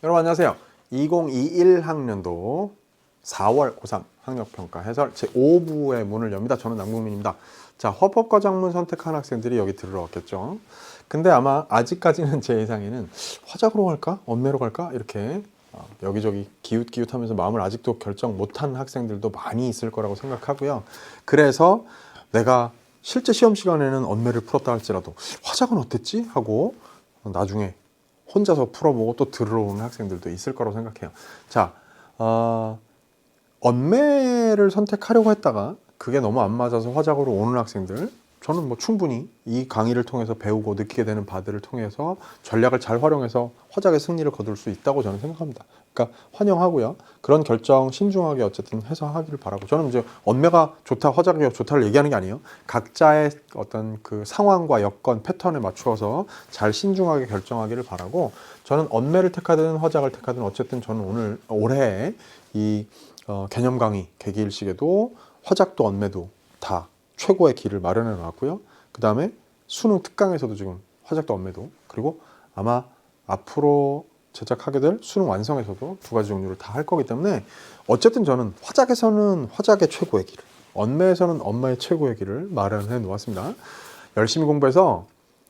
여러분 안녕하세요. 2021 학년도 4월 고3 학력평가 해설 제5부의 문을 엽니다. 저는 남국민입니다. 자, 화법과정문 선택한 학생들이 여기 들어왔겠죠. 근데 아마 아직까지는 제 예상에는 화작으로 갈까? 언매로 갈까? 이렇게 여기저기 기웃기웃하면서 마음을 아직도 결정 못한 학생들도 많이 있을 거라고 생각하고요. 그래서 내가 실제 시험 시간에는 언매를 풀었다 할지라도 화작은 어땠지? 하고 나중에 혼자서 풀어보고 또 들어오는 학생들도 있을 거라고 생각해요. 자, 언매를 선택하려고 했다가 그게 너무 안 맞아서 화작으로 오는 학생들, 저는 뭐 충분히 이 강의를 통해서 배우고 느끼게 되는 바들을 통해서 전략을 잘 활용해서 화작의 승리를 거둘 수 있다고 저는 생각합니다. 그러니까 환영하고요. 그런 결정 신중하게 어쨌든 해서 하기를 바라고, 저는 이제 언매가 좋다, 화작이 좋다를 얘기하는 게 아니에요. 각자의 어떤 그 상황과 여건, 패턴에 맞추어서 잘 신중하게 결정하기를 바라고, 저는 언매를 택하든 화작을 택하든 어쨌든 저는 올해 이 개념 강의 개기일식에도 화작도 언매도 다 최고의 길을 마련해 놨고요. 그 다음에 수능 특강에서도 지금 화작도 언매도, 그리고 아마 앞으로 제작하게 될 수능 완성에서도 두 가지 종류를 다 할 거기 때문에 어쨌든 저는 화작에서는 화작의 최고의 길을, 언매에서는 언매의 최고의 길을 마련해 놓았습니다. 열심히 공부해서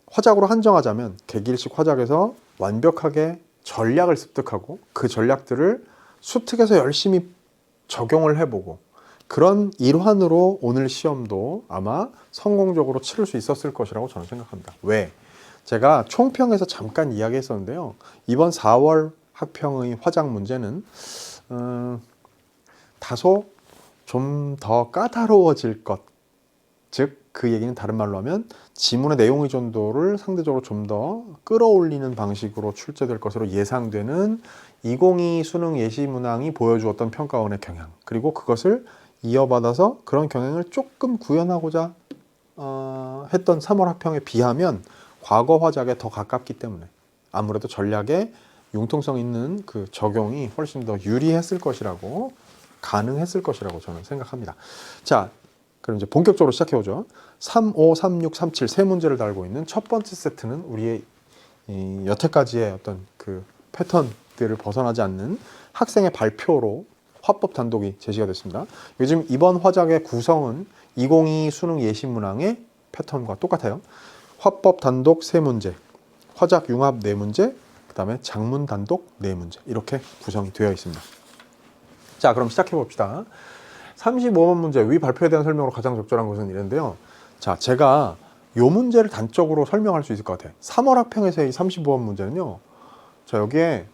화작으로 한정하자면 개기일식 화작에서 완벽하게 전략을 습득하고 그 전략들을 수특에서 열심히 적용을 해보고, 그런 일환으로 오늘 시험도 아마 성공적으로 치를 수 있었을 것이라고 저는 생각합니다. 왜? 제가 총평에서 잠깐 이야기했었는데요. 이번 4월 학평의 화작 문제는 다소 좀 더 까다로워질 것, 즉 그 얘기는 다른 말로 하면 지문의 내용 의존도를 상대적으로 좀 더 끌어올리는 방식으로 출제될 것으로 예상되는 2022 수능 예시 문항이 보여주었던 평가원의 경향, 그리고 그것을 이어받아서 그런 경향을 조금 구현하고자 했던 3월 학평에 비하면 과거 화작에 더 가깝기 때문에 아무래도 전략에 융통성 있는 그 적용이 훨씬 더 유리했을 것이라고, 가능했을 것이라고 저는 생각합니다. 자, 그럼 이제 본격적으로 시작해보죠. 3, 5, 3, 6, 3, 7 세 문제를 달고 있는 첫 번째 세트는 우리의 여태까지의 어떤 그 패턴들을 벗어나지 않는 학생의 발표로 화법 단독이 제시가 됐습니다. 요즘 이번 화작의 구성은 2022 수능 예시 문항의 패턴과 똑같아요. 화법 단독 3문제, 화작 융합 4문제, 그 다음에 작문 단독 4문제, 이렇게 구성이 되어 있습니다. 자, 그럼 시작해 봅시다. 35번 문제, 위 발표에 대한 설명으로 가장 적절한 것은 이랬는데요. 자, 제가 이 문제를 단적으로 설명할 수 있을 것 같아요. 3월 학평에서의 35번 문제는요, 자, 여기에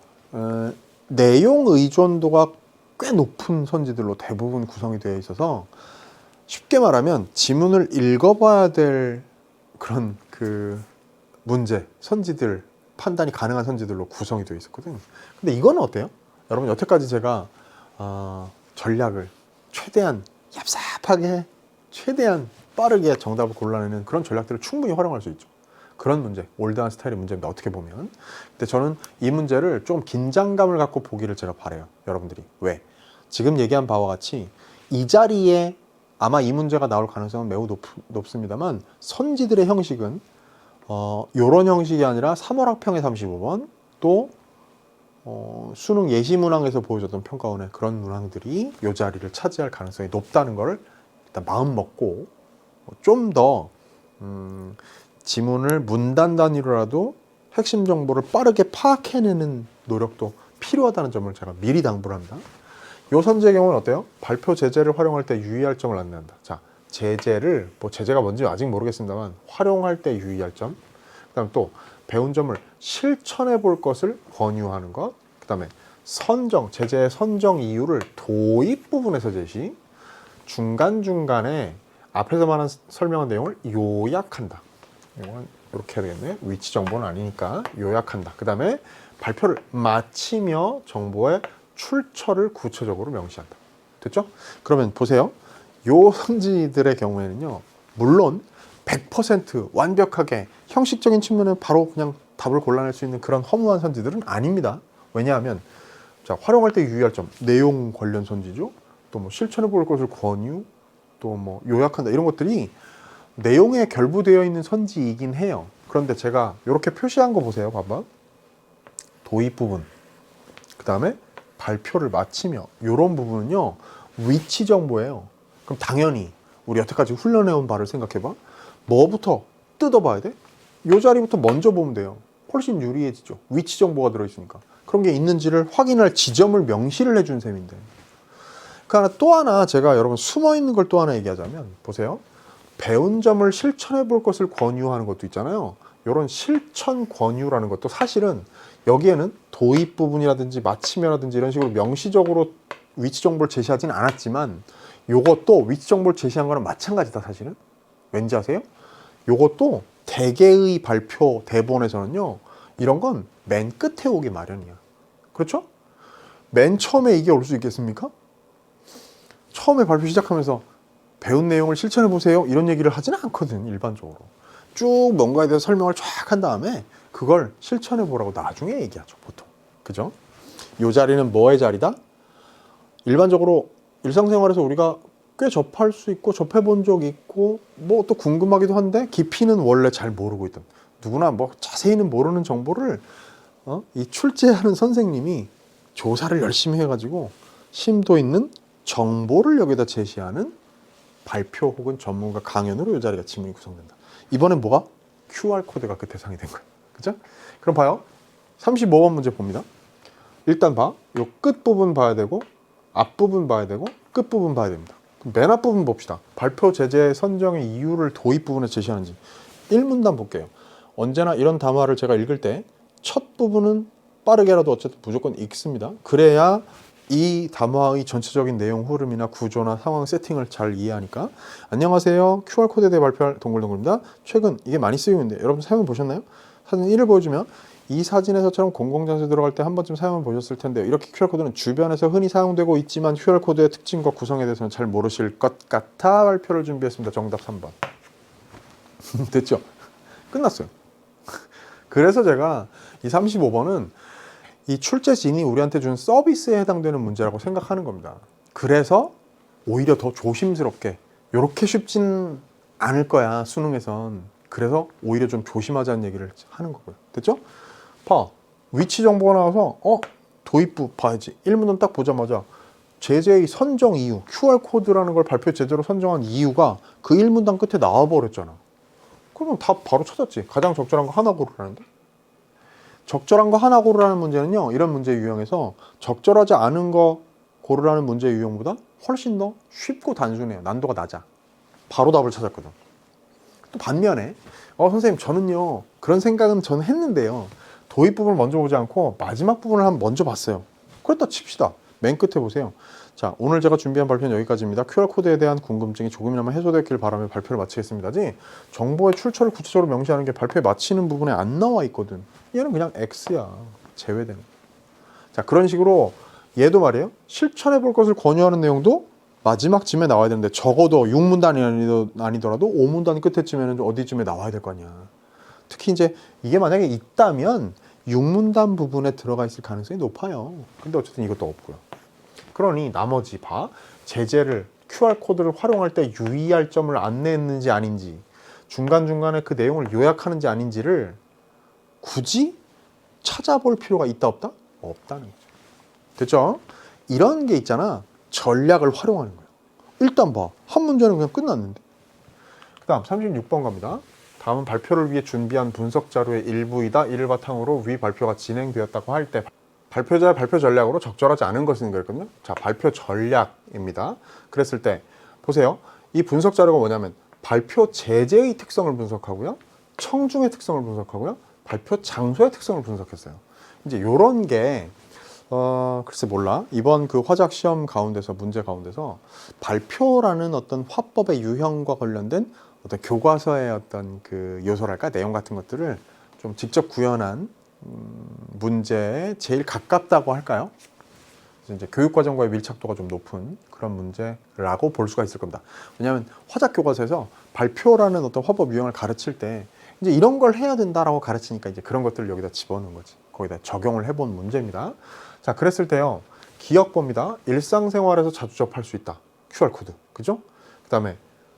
내용 의존도가 꽤 높은 선지들로 대부분 구성이 되어 있어서 쉽게 말하면 지문을 읽어봐야 될 그런 그 문제, 선지들, 판단이 가능한 선지들로 구성이 되어 있었거든요. 근데 이거는 어때요? 여러분, 여태까지 제가 전략을 최대한 얍삽하게, 최대한 빠르게 정답을 골라내는 그런 전략들을 충분히 활용할 수 있죠. 그런 문제, 올드한 스타일의 문제입니다, 어떻게 보면. 근데 저는 이 문제를 좀 긴장감을 갖고 보기를 제가 바라요, 여러분들이. 왜? 지금 얘기한 바와 같이 이 자리에 아마 이 문제가 나올 가능성은 매우 높습니다만, 선지들의 형식은 요런 형식이 아니라 3월 학평의 35번, 또 수능 예시 문항에서 보여줬던 평가원의 그런 문항들이 이 자리를 차지할 가능성이 높다는 걸 일단 마음 먹고 좀 더 지문을 문단 단위로라도 핵심 정보를 빠르게 파악해내는 노력도 필요하다는 점을 제가 미리 당부를 합니다. 요 선지의 경우는 어때요? 발표 제재를 활용할 때 유의할 점을 안내한다. 자, 제재를, 뭐 제재가 뭔지 아직 모르겠습니다만 활용할 때 유의할 점, 그 다음에 또 배운 점을 실천해 볼 것을 권유하는 것, 그 다음에 선정, 제재의 선정 이유를 도입 부분에서 제시, 중간중간에 앞에서 설명한 내용을 요약한다. 이건 이렇게 해야 되겠네. 위치 정보는 아니니까 요약한다. 그 다음에 발표를 마치며 정보의 출처를 구체적으로 명시한다. 됐죠? 그러면 보세요. 요 선지들의 경우에는요, 물론 100% 완벽하게 형식적인 측면에 바로 그냥 답을 골라낼 수 있는 그런 허무한 선지들은 아닙니다. 왜냐하면 자, 활용할 때 유의할 점, 내용 관련 선지죠. 또 뭐 실천해 볼 것을 권유, 또 뭐 요약한다, 이런 것들이 내용에 결부되어 있는 선지이긴 해요. 그런데 제가 이렇게 표시한 거 보세요. 봐봐. 도입 부분. 다음에 발표를 마치며 이런 부분은요 위치 정보예요. 그럼 당연히 우리 여태까지 훈련해온 바를 생각해봐. 뭐부터 뜯어봐야 돼? 요 자리부터 먼저 보면 돼요. 훨씬 유리해지죠. 위치 정보가 들어있으니까. 그런 게 있는지를 확인할 지점을 명시를 해준 셈인데. 또 하나 제가 여러분 숨어있는 걸 또 하나 얘기하자면 보세요. 배운 점을 실천해 볼 것을 권유하는 것도 있잖아요. 이런 실천 권유라는 것도 사실은 여기에는 도입 부분이라든지 마치며라든지 이런 식으로 명시적으로 위치 정보를 제시하진 않았지만 요것도 위치 정보를 제시한 거랑 마찬가지다 사실은. 왠지 아세요? 요것도 대개의 발표 대본에서는요 이런 건 맨 끝에 오기 마련이야. 그렇죠? 맨 처음에 이게 올 수 있겠습니까? 처음에 발표 시작하면서 배운 내용을 실천해 보세요 이런 얘기를 하지는 않거든. 일반적으로 쭉 뭔가에 대해서 설명을 쫙 한 다음에 그걸 실천해 보라고 나중에 얘기하죠 보통. 그죠? 이 자리는 뭐의 자리다? 일반적으로 일상생활에서 우리가 꽤 접할 수 있고 접해 본 적 있고 뭐 또 궁금하기도 한데 깊이는 원래 잘 모르고 있던, 누구나 뭐 자세히는 모르는 정보를 이 출제하는 선생님이 조사를 열심히 해가지고 심도 있는 정보를 여기다 제시하는 발표 혹은 전문가 강연으로 이 자리가 지문이 구성된다. 이번엔 뭐가? QR코드가 그 대상이 된 거예요. 그죠? 그럼 봐요. 35번 문제 봅니다. 일단 봐. 요 끝부분 봐야 되고 앞부분 봐야 되고 끝부분 봐야 됩니다. 그럼 맨 앞부분 봅시다. 발표 제재 선정의 이유를 도입 부분에 제시하는지. 1문단 볼게요. 언제나 이런 담화를 제가 읽을 때 첫 부분은 빠르게라도 어쨌든 무조건 읽습니다. 그래야 이 담화의 전체적인 내용 흐름이나 구조나 상황 세팅을 잘 이해하니까. 안녕하세요. QR코드에 대해 발표할 동글동글입니다. 최근 이게 많이 쓰이고 있는데 여러분 사용해 보셨나요? 사진 1을 보여주면 이 사진에서처럼 공공장소에 들어갈 때 한 번쯤 사용해 보셨을 텐데요. 이렇게 QR코드는 주변에서 흔히 사용되고 있지만 QR코드의 특징과 구성에 대해서는 잘 모르실 것 같아 발표를 준비했습니다. 정답 3번. 됐죠? 끝났어요. 그래서 제가 이 35번은 이 출제진이 우리한테 준 서비스에 해당되는 문제라고 생각하는 겁니다. 그래서 오히려 더 조심스럽게, 이렇게 쉽진 않을 거야 수능에선. 그래서 오히려 좀 조심하자는 얘기를 하는 거고요. 됐죠? 봐. 위치 정보가 나와서 도입부 봐야지. 1문단 딱 보자마자 제재의 선정 이유, QR코드라는 걸 발표 제재로 선정한 이유가 그 1문단 끝에 나와버렸잖아. 그러면 답 바로 찾았지. 가장 적절한 거 하나 고르라는데. 적절한 거 하나 고르라는 문제는요, 이런 문제 유형에서 적절하지 않은 거 고르라는 문제 유형보다 훨씬 더 쉽고 단순해요. 난도가 낮아. 바로 답을 찾았거든. 또 반면에 선생님 저는요 그런 생각은 저는 했는데요, 도입 부분을 먼저 보지 않고 마지막 부분을 한번 먼저 봤어요. 그렇다 칩시다. 맨 끝에 보세요. 자, 오늘 제가 준비한 발표는 여기까지입니다. QR코드에 대한 궁금증이 조금이나마 해소됐길 바라며 발표를 마치겠습니다지, 정보의 출처를 구체적으로 명시하는 게 발표에 마치는 부분에 안 나와 있거든. 얘는 그냥 X야. 제외되는. 자, 그런 식으로 얘도 말이에요. 실천해 볼 것을 권유하는 내용도 마지막 쯤에 나와야 되는데 적어도 6문단이 아니더라도 5문단 끝에쯤에는 어디쯤에 나와야 될 거 아니야. 특히 이제 이게 만약에 있다면 6문단 부분에 들어가 있을 가능성이 높아요. 근데 어쨌든 이것도 없고요. 그러니 나머지 봐. 제재를 QR코드를 활용할 때 유의할 점을 안내했는지 아닌지, 중간중간에 그 내용을 요약하는지 아닌지를 굳이 찾아볼 필요가 있다 없다? 없다는 거죠. 됐죠? 이런 게 있잖아. 전략을 활용하는 거예요. 일단 봐. 한 문제는 그냥 끝났는데. 그 다음 36번 갑니다. 다음은 발표를 위해 준비한 분석 자료의 일부이다. 이를 바탕으로 위 발표가 진행되었다고 할 때 발표자의 발표 전략으로 적절하지 않은 것은 그랬거든요. 자, 발표 전략입니다. 그랬을 때 보세요. 이 분석 자료가 뭐냐면 발표 제재의 특성을 분석하고요, 청중의 특성을 분석하고요, 발표 장소의 특성을 분석했어요. 이제 요런 게 글쎄 몰라. 이번 그 화작 시험 가운데서, 문제 가운데서 발표라는 어떤 화법의 유형과 관련된 어떤 교과서의 어떤 그 요소랄까, 내용 같은 것들을 좀 직접 구현한 문제에 제일 가깝다고 할까요? 그래서 이제 교육과정과의 밀착도가 좀 높은 그런 문제라고 볼 수가 있을 겁니다. 왜냐하면 화작 교과서에서 발표라는 어떤 화법 유형을 가르칠 때 이제 이런 걸 해야 된다라고 가르치니까 이제 그런 것들을 여기다 집어넣은 거지. 거기다 적용을 해본 문제입니다. 자, 그랬을 때요, 기억 봅니다. 일상생활에서 자주 접할 수 있다. QR코드. 그죠? 그 다음에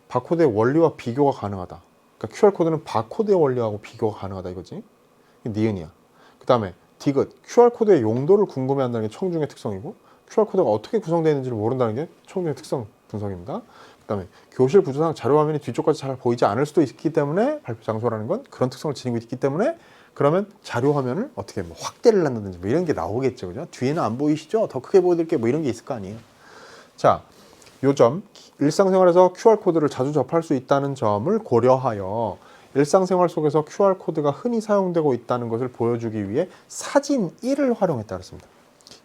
바코드의 원리와 비교가 가능하다. 그러니까 QR코드는 바코드의 원리하고 비교가 가능하다 이거지. 니은이야. 그 다음에 디귿, QR코드의 용도를 궁금해한다는 게 청중의 특성이고 QR코드가 어떻게 구성되어 있는지를 모른다는 게 청중의 특성 분석입니다. 그 다음에 교실 구조상 자료 화면이 뒤쪽까지 잘 보이지 않을 수도 있기 때문에 발표 장소라는 건 그런 특성을 지니고 있기 때문에 그러면 자료 화면을 어떻게 뭐 확대를 한다든지 뭐 이런 게 나오겠죠. 그죠? 뒤에는 안 보이시죠? 더 크게 보여드릴게요. 뭐 이런 게 있을 거 아니에요. 자, 요점 일상생활에서 QR코드를 자주 접할 수 있다는 점을 고려하여 일상생활 속에서 QR코드가 흔히 사용되고 있다는 것을 보여주기 위해 사진 1을 활용했다 그랬습니다.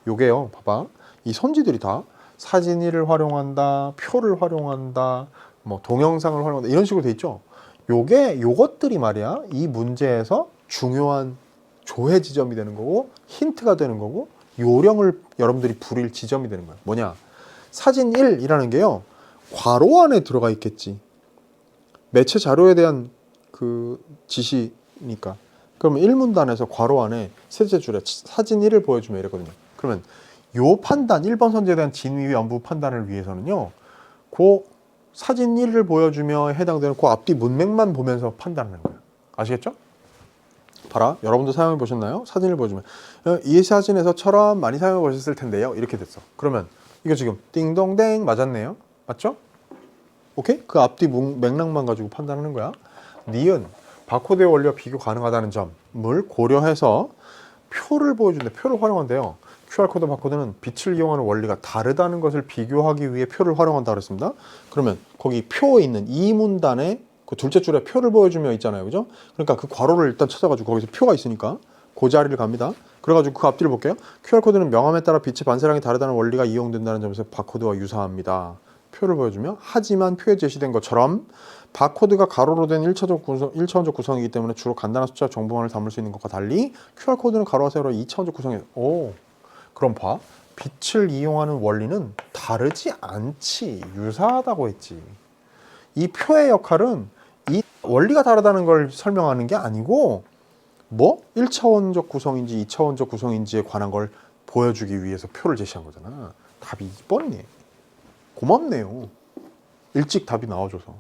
요게요, 봐봐. 이 선지들이 다 사진 1을 활용한다, 표를 활용한다, 뭐 동영상을 활용한다 이런 식으로 돼 있죠. 요것들이 말이야 이 문제에서 중요한 조회 지점이 되는 거고 힌트가 되는 거고 요령을 여러분들이 부릴 지점이 되는 거야. 뭐냐? 사진 1이라는 게요, 괄호 안에 들어가 있겠지. 매체 자료에 대한 그 지시니까. 그러면 1문단에서 괄호 안에 셋째 줄에 사진 1을 보여주면 이랬거든요. 그러면 요 판단, 1번 선지에 대한 진위 연부 판단을 위해서는요, 그 사진 1을 보여주며 해당되는 그 앞뒤 문맥만 보면서 판단하는 거예요. 아시겠죠? 봐라, 여러분도 사용해 보셨나요? 사진을 보여주면 이 사진에서처럼 많이 사용해 보셨을 텐데요. 이렇게 됐어. 그러면 이거 지금 띵동댕 맞았네요. 맞죠? 오케이? 그 앞뒤 맥락만 가지고 판단하는 거야. 니은 바코드의 원리와 비교 가능하다는 점을 고려해서 표를 보여준대. 표를 활용한대요. QR코드, 바코드는 빛을 이용하는 원리가 다르다는 것을 비교하기 위해 표를 활용한다 그랬습니다. 그러면 거기 표에 있는 이 문단에 그 둘째 줄에 표를 보여주며 있잖아요. 그죠? 그러니까 그 괄호를 일단 찾아가지고 거기서 표가 있으니까 그 자리를 갑니다. 그래가지고 그 앞뒤를 볼게요. QR코드는 명암에 따라 빛의 반사량이 다르다는 원리가 이용된다는 점에서 바코드와 유사합니다. 표를 보여주며, 하지만 표에 제시된 것처럼 바코드가 가로로 된 1차원적 구성이기 때문에 주로 간단한 숫자 정보만을 담을 수 있는 것과 달리 QR코드는 가로와 세로로 2차원적 구성이에요. 오, 그럼 봐. 빛을 이용하는 원리는 다르지 않지. 유사하다고 했지. 이 표의 역할은 이 원리가 다르다는 걸 설명하는 게 아니고 뭐 1차원적 구성인지 2차원적 구성인지에 관한 걸 보여주기 위해서 표를 제시한 거잖아. 답이 2번이네. 고맙네요. 일찍 답이 나와줘서.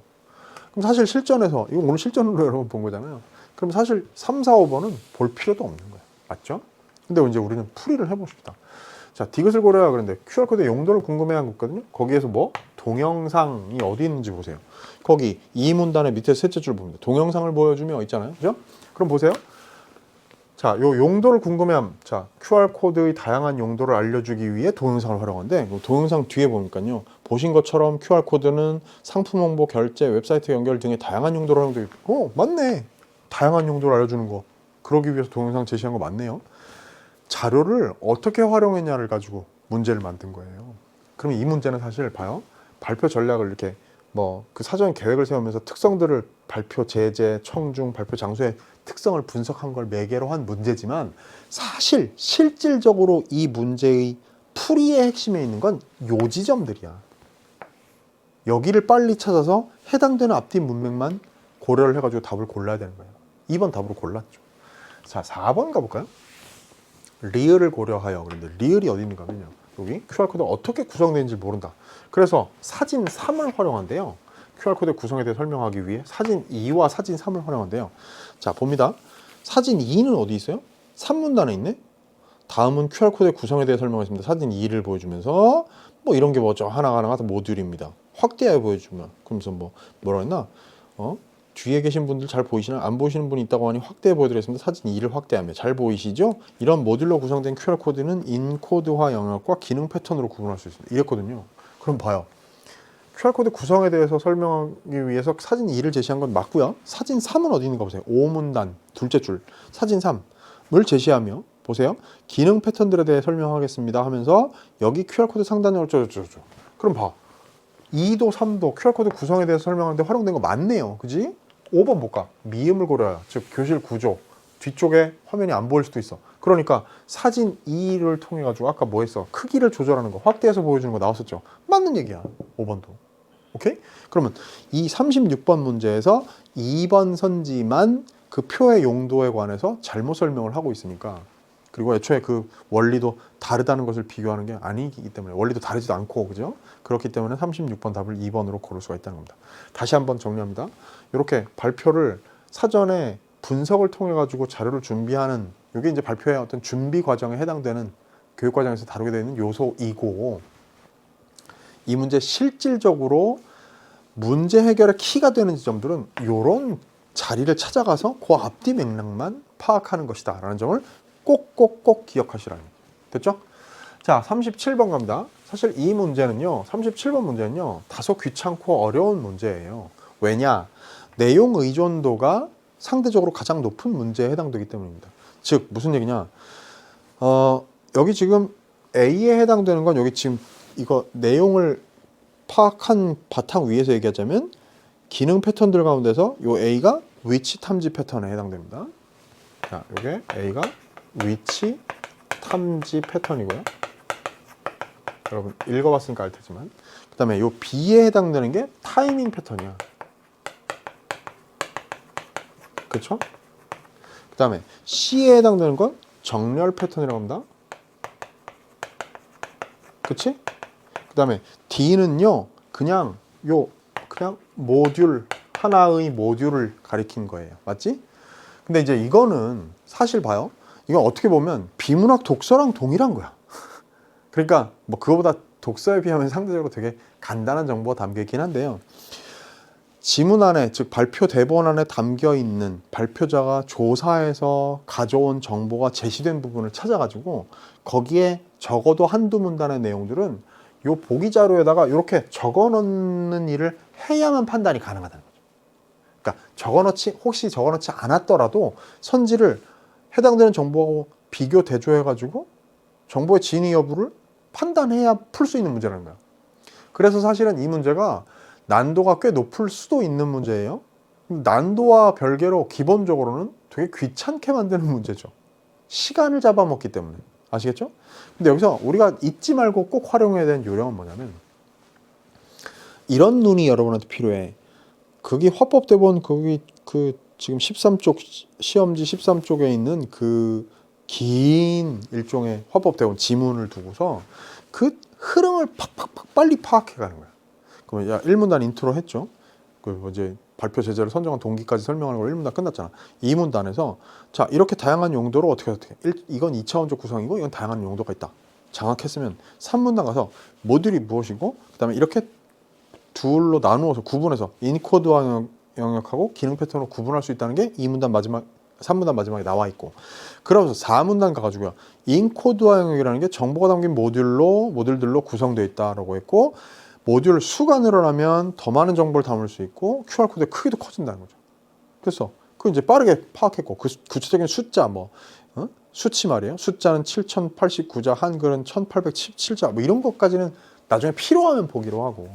그럼 사실 실전에서, 이거 오늘 실전으로 여러분 본 거잖아요. 그럼 사실 3, 4, 5번은 볼 필요도 없는 거야. 맞죠? 근데 이제 우리는 풀이를 해봅시다. 자, 디귿을 고려하라 그랬는데 QR코드의 용도를 궁금해한 거거든요. 거기에서 뭐? 동영상이 어디 있는지 보세요. 거기 이 문단의 밑에 셋째 줄 봅니다. 동영상을 보여주며 있잖아요. 그죠? 그럼 보세요. 자, 요 용도를 궁금해함. 자, QR코드의 다양한 용도를 알려주기 위해 동영상을 활용하는데, 동영상 뒤에 보니까요, 보신 것처럼 QR코드는 상품 홍보, 결제, 웹사이트 연결 등의 다양한 용도로 활용되고 있고, 맞네. 다양한 용도를 알려주는 거. 그러기 위해서 동영상 제시한 거 맞네요. 자료를 어떻게 활용했냐를 가지고 문제를 만든 거예요. 그럼 이 문제는 사실 봐요. 발표 전략을 이렇게 뭐 그 사전 계획을 세우면서 특성들을 발표 제재, 청중, 발표 장소의 특성을 분석한 걸 매개로 한 문제지만 사실 실질적으로 이 문제의 풀이의 핵심에 있는 건 요 지점들이야. 여기를 빨리 찾아서 해당되는 앞뒤 문맥만 고려를 해가지고 답을 골라야 되는 거예요. 2번 답으로 골랐죠. 자, 4번 가볼까요? 리을을 고려하여. 그런데 리을이 어디 있는가 하면요, 여기 QR코드가 어떻게 구성되는지 모른다. 그래서 사진 3을 활용한대요. QR코드 구성에 대해 설명하기 위해 사진 2와 사진 3을 활용한대요. 자, 봅니다. 사진 2는 어디 있어요? 3문단에 있네. 다음은 QR코드의 구성에 대해 설명하겠습니다. 사진 2를 보여주면서 뭐 이런 게 뭐죠? 하나하나가 다 모듈입니다. 확대하여 보여주면. 그러면서 뭐라 했나? 뒤에 계신 분들 잘 보이시나요? 안 보이시는 분이 있다고 하니 확대해 보여드리겠습니다. 사진 2를 확대하며. 잘 보이시죠? 이런 모듈로 구성된 QR코드는 인코드화 영역과 기능 패턴으로 구분할 수 있습니다. 이랬거든요. 그럼 봐요. QR코드 구성에 대해서 설명하기 위해서 사진 2를 제시한 건 맞고요. 사진 3은 어디 있는가 보세요. 5문단 둘째 줄 사진 3을 제시하며 보세요. 기능 패턴들에 대해 설명하겠습니다 하면서 여기 QR코드 상단으로 쪼쪼쪼. 그럼 봐. 2도 3도 QR코드 구성에 대해서 설명하는데 활용된 거 맞네요. 그지? 5번 볼까? 미음을 고려하여. 즉 교실 구조. 뒤쪽에 화면이 안 보일 수도 있어. 그러니까 사진 2를 통해 가지고 아까 뭐 했어? 크기를 조절하는 거, 확대해서 보여주는 거 나왔었죠. 맞는 얘기야. 5번도. 오케이? 그러면 이 36번 문제에서 2번 선지만 그 표의 용도에 관해서 잘못 설명을 하고 있으니까, 그리고 애초에 그 원리도 다르다는 것을 비교하는 게 아니기 때문에, 원리도 다르지도 않고, 그죠? 그렇기 때문에 36번 답을 2번으로 고를 수가 있다는 겁니다. 다시 한번 정리합니다. 이렇게 발표를 사전에 분석을 통해 가지고 자료를 준비하는 이게 이제 발표의 어떤 준비 과정에 해당되는 교육 과정에서 다루게 되는 요소이고, 이 문제 실질적으로 문제 해결의 키가 되는 지점들은 이런 자리를 찾아가서 그 앞뒤 맥락만 파악하는 것이다 라는 점을 꼭꼭꼭 기억하시라는 거예요. 됐죠? 자, 37번 갑니다. 사실 이 문제는요, 37번 문제는요, 다소 귀찮고 어려운 문제예요. 왜냐? 내용 의존도가 상대적으로 가장 높은 문제에 해당되기 때문입니다. 즉, 무슨 얘기냐? 여기 지금 A에 해당되는 건 여기 지금 이거 내용을 파악한 바탕 위에서 얘기하자면 기능 패턴들 가운데서 요 A가 위치 탐지 패턴에 해당됩니다. 자, 요게 A가 위치 탐지 패턴이고요. 여러분 읽어봤으니까 알 테지만, 그 다음에 요 B에 해당되는 게 타이밍 패턴이야. 그쵸? 그 다음에 C에 해당되는 건 정렬 패턴이라고 합니다. 그치? 그 다음에 D는요, 그냥 모듈, 하나의 모듈을 가리킨 거예요. 맞지? 근데 이제 이거는 사실 봐요. 이건 어떻게 보면 비문학 독서랑 동일한 거야. 그러니까 뭐 그거보다 독서에 비하면 상대적으로 되게 간단한 정보가 담겨 있긴 한데요. 지문 안에, 즉 발표 대본 안에 담겨 있는 발표자가 조사해서 가져온 정보가 제시된 부분을 찾아가지고 거기에 적어도 한두 문단의 내용들은 요 보기 자료에다가 이렇게 적어 놓는 일을 해야만 판단이 가능하다는 거죠. 그러니까 혹시 적어 놓지 않았더라도 선지를 해당되는 정보하고 비교 대조해 가지고 정보의 진위 여부를 판단해야 풀 수 있는 문제라는 거야. 그래서 사실은 이 문제가 난도가 꽤 높을 수도 있는 문제예요. 난도와 별개로 기본적으로는 되게 귀찮게 만드는 문제죠. 시간을 잡아먹기 때문에. 아시겠죠? 근데 여기서 우리가 잊지 말고 꼭 활용해야 되는 요령은 뭐냐면, 이런 눈이 여러분한테 필요해. 거기 화법대본, 거기 그 지금 13쪽, 시험지 13쪽에 있는 그 긴 일종의 화법대본 지문을 두고서 그 흐름을 팍팍팍 빨리 파악해 가는 거야. 그러면 야, 1문단 인트로 했죠. 그 이제 발표 제재를 선정한 동기까지 설명하는 걸 1문단 끝났잖아. 2문단에서 자, 이렇게 다양한 용도로 어떻게 이건 2차원적 구성이고 이건 다양한 용도가 있다. 장악했으면 3문단 가서 모듈이 무엇이고, 그다음에 이렇게 둘로 나누어서 구분해서 인코드화 영역하고 기능 패턴으로 구분할 수 있다는 게 3문단 마지막에 나와 있고, 그러면서 4문단 가가지고요, 인코드화 영역이라는 게 정보가 담긴 모듈들로 구성되어 있다라고 했고, 모듈 수가 늘어나면 더 많은 정보를 담을 수 있고 QR코드의 크기도 커진다는 거죠. 그래서 그 이제 빠르게 파악했고, 그 구체적인 숫자 수치 말이에요. 숫자는 7089자, 한글은 1817자, 뭐 이런 것까지는 나중에 필요하면 보기로 하고,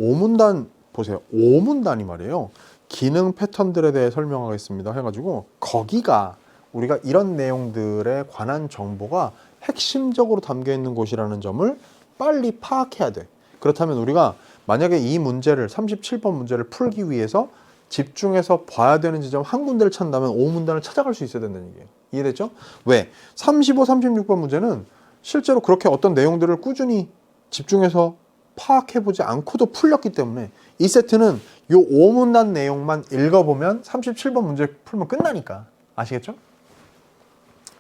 5문단 보세요. 5문단이 말이에요. 기능 패턴들에 대해 설명하겠습니다 해가지고 거기가 우리가 이런 내용들에 관한 정보가 핵심적으로 담겨 있는 곳이라는 점을 빨리 파악해야 돼. 그렇다면 우리가 만약에 이 문제를 37번 문제를 풀기 위해서 집중해서 봐야 되는 지점 한 군데를 찾는다면 5문단을 찾아갈 수 있어야 된다는 얘기예요. 이해됐죠? 왜? 35, 36번 문제는 실제로 그렇게 어떤 내용들을 꾸준히 집중해서 파악해보지 않고도 풀렸기 때문에 이 세트는 요 5문단 내용만 읽어보면 37번 문제 풀면 끝나니까. 아시겠죠?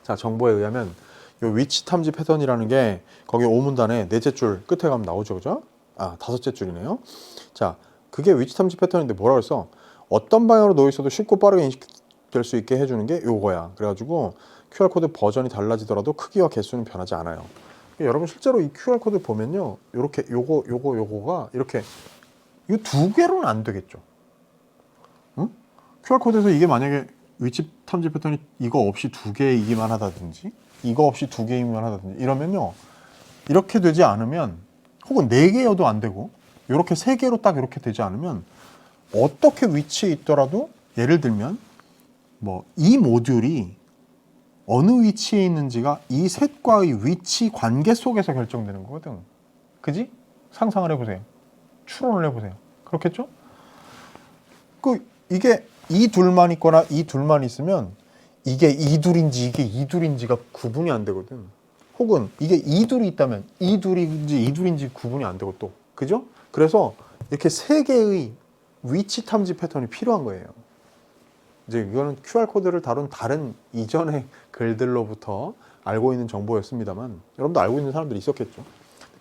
자, 정보에 의하면 요 위치 탐지 패턴이라는 게 거기 5문단에 넷째 줄 끝에 가면 나오죠. 그죠? 아, 다섯째 줄이네요. 자, 그게 위치 탐지 패턴인데 뭐라 그랬어? 어떤 방향으로 놓여 있어도 쉽고 빠르게 인식될 수 있게 해주는 게 요거야. 그래가지고 QR코드 버전이 달라지더라도 크기와 개수는 변하지 않아요. 여러분 실제로 이 QR코드 보면요, 요렇게 요거가 이렇게 이 두 개로는 안 되겠죠. 응? QR코드에서 이게 만약에 위치 탐지 패턴이 이거 없이 두 개이기만 하다든지 이거 없이 두 개이기만 하다든지 이러면요, 이렇게 되지 않으면, 혹은 네 개여도 안 되고 이렇게 세 개로 딱 이렇게 되지 않으면 어떻게 위치에 있더라도, 예를 들면 뭐 이 모듈이 어느 위치에 있는지가 이 셋과의 위치 관계 속에서 결정되는 거거든. 그지? 상상을 해보세요. 추론을 해보세요. 그렇겠죠? 이게 이 둘만 있거나 이 둘만 있으면 이게 이 둘인지 이게 이 둘인지가 구분이 안 되거든. 혹은 이게 이 둘이 있다면 이 둘인지 구분이 안 되고 또. 그죠? 그래서 이렇게 세 개의 위치 탐지 패턴이 필요한 거예요. 이제 이거는 QR코드를 다룬 다른 이전의 글들로부터 알고 있는 정보였습니다만 여러분도 알고 있는 사람들이 있었겠죠.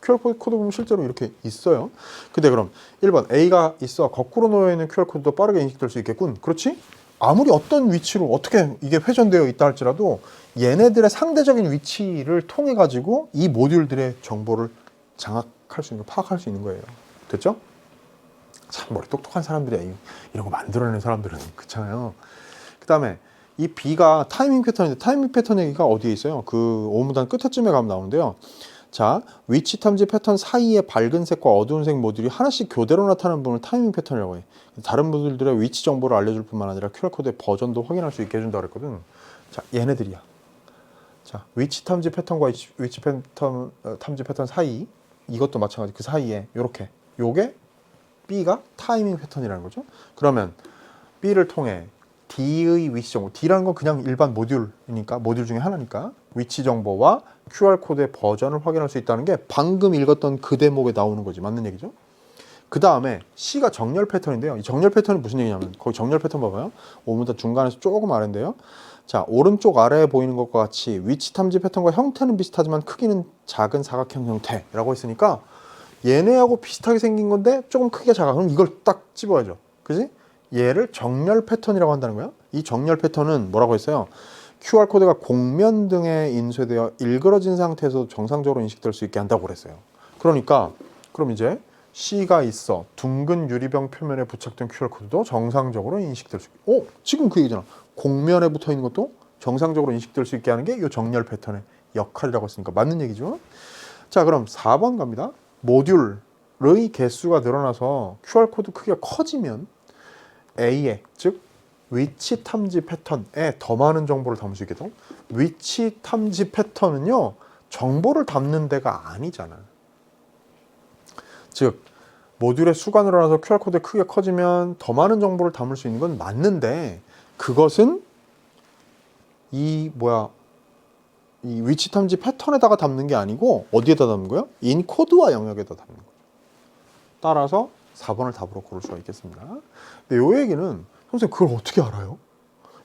QR코드 보면 실제로 이렇게 있어요. 근데 그럼 1번 A가 있어. 거꾸로 놓여있는 QR코드도 빠르게 인식될 수 있겠군. 그렇지? 아무리 어떤 위치로 어떻게 이게 회전되어 있다 할지라도 얘네들의 상대적인 위치를 통해 가지고 이 모듈들의 정보를 장악할 수 있는, 파악할 수 있는 거예요. 됐죠? 참 머리 똑똑한 사람들이 이런 거 만들어내는 사람들은 그렇잖아요. 그 다음에 이 B가 타이밍 패턴인데 타이밍 패턴 얘기가 어디에 있어요? 그 오문단 끝에쯤에 가면 나오는데요. 자, 위치 탐지 패턴 사이에 밝은 색과 어두운 색 모듈이 하나씩 교대로 나타나는 부분을 타이밍 패턴이라고 해. 다른 모듈들의 위치 정보를 알려줄 뿐만 아니라 QR코드의 버전도 확인할 수 있게 해준다 그랬거든. 자, 얘네들이야. 자, 위치 탐지 패턴과 위치 패턴, 탐지 패턴 사이, 이것도 마찬가지. 그 사이에 요렇게, 요게 B가 타이밍 패턴이라는 거죠. 그러면 B를 통해 D의 위치 정보, D라는 건 그냥 일반 모듈이니까, 모듈 중에 하나니까 위치 정보와 QR코드의 버전을 확인할 수 있다는 게 방금 읽었던 그 대목에 나오는 거지. 맞는 얘기죠? 그 다음에 C가 정렬 패턴인데요. 이 정렬 패턴이 무슨 얘기냐면, 거기 정렬 패턴 봐봐요. 오문단 중간에서 조금 아래인데요. 자, 오른쪽 아래에 보이는 것과 같이 위치 탐지 패턴과 형태는 비슷하지만 크기는 작은 사각형 형태라고 했으니까 얘네하고 비슷하게 생긴 건데 조금 크기가 작아. 그럼 이걸 딱 집어야죠. 그지? 얘를 정렬 패턴이라고 한다는 거야. 이 정렬 패턴은 뭐라고 했어요? QR코드가 곡면 등에 인쇄되어 일그러진 상태에서 정상적으로 인식될 수 있게 한다고 그랬어요. 그러니까 그럼 이제 C가 있어. 둥근 유리병 표면에 부착된 QR코드도 정상적으로 인식될 수 있게. 지금 그 얘기잖아. 곡면에 붙어 있는 것도 정상적으로 인식될 수 있게 하는 게 이 정렬 패턴의 역할이라고 했으니까 맞는 얘기죠. 자, 그럼 4번 갑니다. 모듈의 개수가 늘어나서 QR코드 크기가 커지면 A에, 즉 위치 탐지 패턴에 더 많은 정보를 담을 수 있게 돼. 위치 탐지 패턴은요, 정보를 담는 데가 아니잖아. 즉 모듈의 수가 늘어나서 QR코드의 크기가 커지면 더 많은 정보를 담을 수 있는 건 맞는데, 그것은 이 위치 탐지 패턴에다가 담는 게 아니고 어디에다 담는 거예요? 인코드와 영역에다 담는 거죠. 따라서 4번을 답으로 고를 수가 있겠습니다. 근데 이 얘기는 선생님 그걸 어떻게 알아요?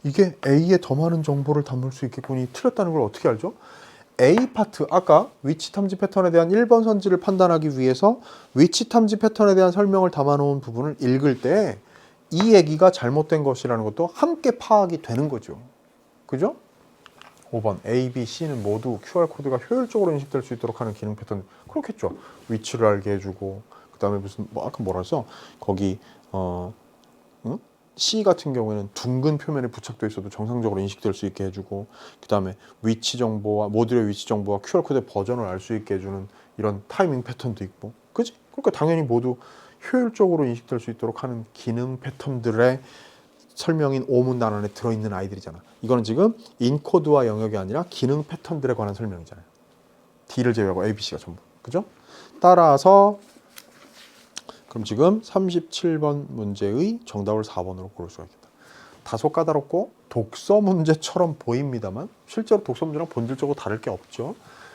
이게 A에 더 많은 정보를 담을 수 있겠군이 틀렸다는 걸 어떻게 알죠? A 파트, 아까 위치 탐지 패턴에 대한 1번 선지를 판단하기 위해서 위치 탐지 패턴에 대한 설명을 담아놓은 부분을 읽을 때 이 얘기가 잘못된 것이라는 것도 함께 파악이 되는 거죠. 그죠? 5번 A, B, C는 모두 QR코드가 효율적으로 인식될 수 있도록 하는 기능 패턴. 그렇겠죠. 위치를 알게 해주고, 그 다음에 무슨 아까 뭐라 했어? 거기 C 같은 경우에는 둥근 표면에 부착되어 있어도 정상적으로 인식될 수 있게 해주고, 그 다음에 위치 정보와 모듈의 위치 정보와 QR코드의 버전을 알 수 있게 해주는 이런 타이밍 패턴도 있고, 그지? 그러니까 당연히 모두 효율적으로 인식될 수 있도록 하는 기능 패턴들의 설명인 오문 단원에 들어있는 아이들이잖아. 이거는 지금 인코드와 영역이 아니라 기능 패턴들에 관한 설명이잖아요. D를 제외하고 A, B, C가 전부. 그죠? 따라서 그럼 지금 37번 문제의 정답을 4번으로 고를 수가 있겠다. 다소 까다롭고 독서 문제처럼 보입니다만 실제로 독서 문제랑 본질적으로 다를 게 없죠.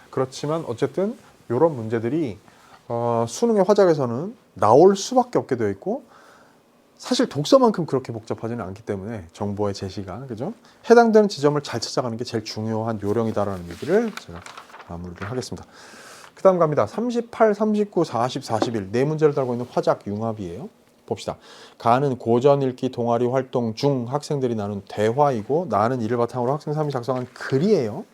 그렇지만 어쨌든 이런 문제들이 수능의 화작에서는 나올 수밖에 없게 되어 있고, 사실 독서만큼 그렇게 복잡하지는 않기 때문에 정보의 제시가, 그죠? 해당되는 지점을 잘 찾아가는 게 제일 중요한 요령이다라는 얘기를 제가 마무리를 하겠습니다. 그 다음 갑니다. 38, 39, 40, 41 네 문제를 달고 있는 화작 융합이에요. 봅시다. 가는 고전 읽기 동아리 활동 중 학생들이 나눈 대화이고, 나는 이를 바탕으로 학생 3이 작성한 글이에요.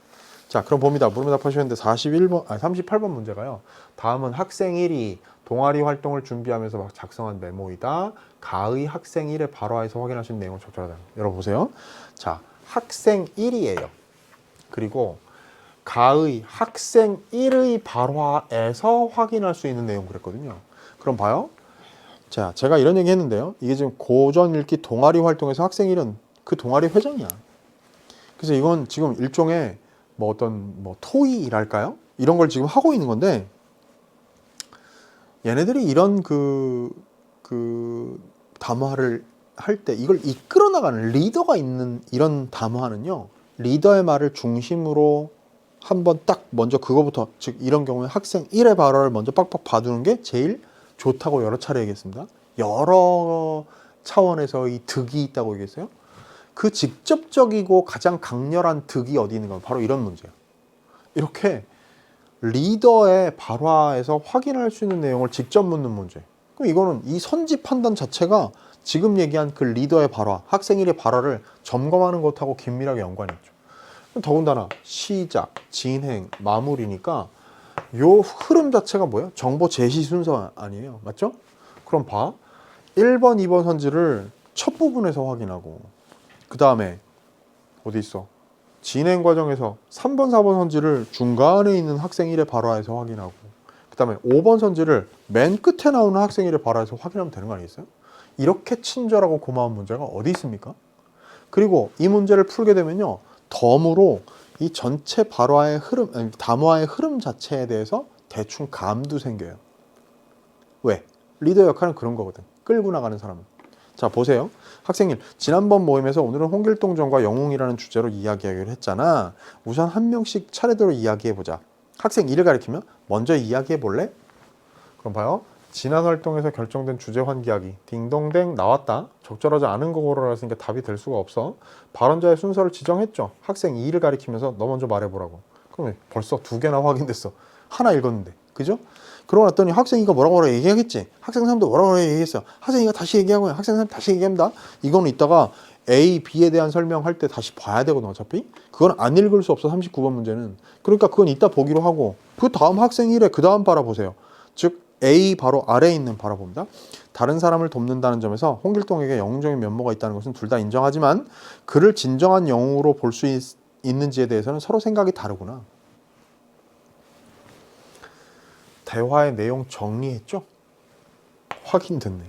자, 그럼 봅니다. 물음에 답하셨는데 38번 문제가요. 다음은 학생 1이 동아리 활동을 준비하면서 막 작성한 메모이다. 가의 학생 1의 발화에서 확인하신 내용을 적절하다. 여러분 보세요. 자, 학생 1이에요. 그리고 가의 학생 1의 발화에서 확인할 수 있는 내용 그랬거든요. 그럼 봐요. 자, 제가 이런 얘기 했는데요. 이게 지금 고전 읽기 동아리 활동에서 학생 1은 그 동아리 회장이야. 그래서 이건 지금 일종의 토의랄까요? 이런 걸 지금 하고 있는 건데, 얘네들이 이런 그 담화를 할 때 이걸 이끌어 나가는 리더가 있는 이런 담화는요, 리더의 말을 중심으로 한번 딱 먼저 그거부터, 즉 이런 경우에 학생 1의 발언을 먼저 빡빡 봐두는 게 제일 좋다고 여러 차례 얘기했습니다. 여러 차원에서 이 득이 있다고 얘기했어요. 그 직접적이고 가장 강렬한 득이 어디 있는 가 바로 이런 문제예요. 이렇게 리더의 발화에서 확인할 수 있는 내용을 직접 묻는 문제. 그럼 이거는 이 선지 판단 자체가 지금 얘기한 그 리더의 발화, 학생 1의 발화를 점검하는 것하고 긴밀하게 연관이 있죠. 더군다나 시작, 진행, 마무리니까 요 흐름 자체가 뭐예요? 정보 제시 순서 아니에요. 맞죠? 그럼 봐. 1번, 2번 선지를 첫 부분에서 확인하고 그 다음에 어디 있어? 진행 과정에서 3번, 4번 선지를 중간에 있는 학생 1의 발화에서 확인하고 그 다음에 5번 선지를 맨 끝에 나오는 학생 1의 발화에서 확인하면 되는 거 아니겠어요? 이렇게 친절하고 고마운 문제가 어디 있습니까? 그리고 이 문제를 풀게 되면요. 덤으로 이 전체 발화의 흐름, 아니, 담화의 흐름 자체에 대해서 대충 감도 생겨요. 왜? 리더 역할은 그런 거거든. 끌고 나가는 사람은. 자, 보세요. 학생 1, 지난번 모임에서 오늘은 홍길동전과 영웅이라는 주제로 이야기하기로 했잖아. 우선 한 명씩 차례대로 이야기해보자. 학생 1을 가리키면 먼저 이야기해볼래? 그럼 봐요. 지난 활동에서 결정된 주제 환기하기. 딩동댕 나왔다. 적절하지 않은 거 고르라 했으니까 답이 될 수가 없어. 발언자의 순서를 지정했죠. 학생 2를 가리키면서 너 먼저 말해보라고. 그럼 벌써 2개나 확인됐어. 하나 읽었는데. 그죠? 그러고 났더니 학생 2가 뭐라고 얘기하겠지. 학생 3도 뭐라고 얘기했어. 학생 2가 다시 얘기하고 학생 3 다시 얘기합니다. 이거는 이따가 A, B에 대한 설명할 때 다시 봐야 되거든 어차피. 그건 안 읽을 수 없어 39번 문제는. 그러니까 그건 이따 보기로 하고 그 다음 학생 1에 그 다음 바라보세요. 즉 A 바로 아래에 있는 바라봅니다. 다른 사람을 돕는다는 점에서 홍길동에게 영웅적인 면모가 있다는 것은 둘 다 인정하지만 그를 진정한 영웅으로 볼 수 있는지에 대해서는 서로 생각이 다르구나. 대화의 내용 정리했죠? 확인됐네.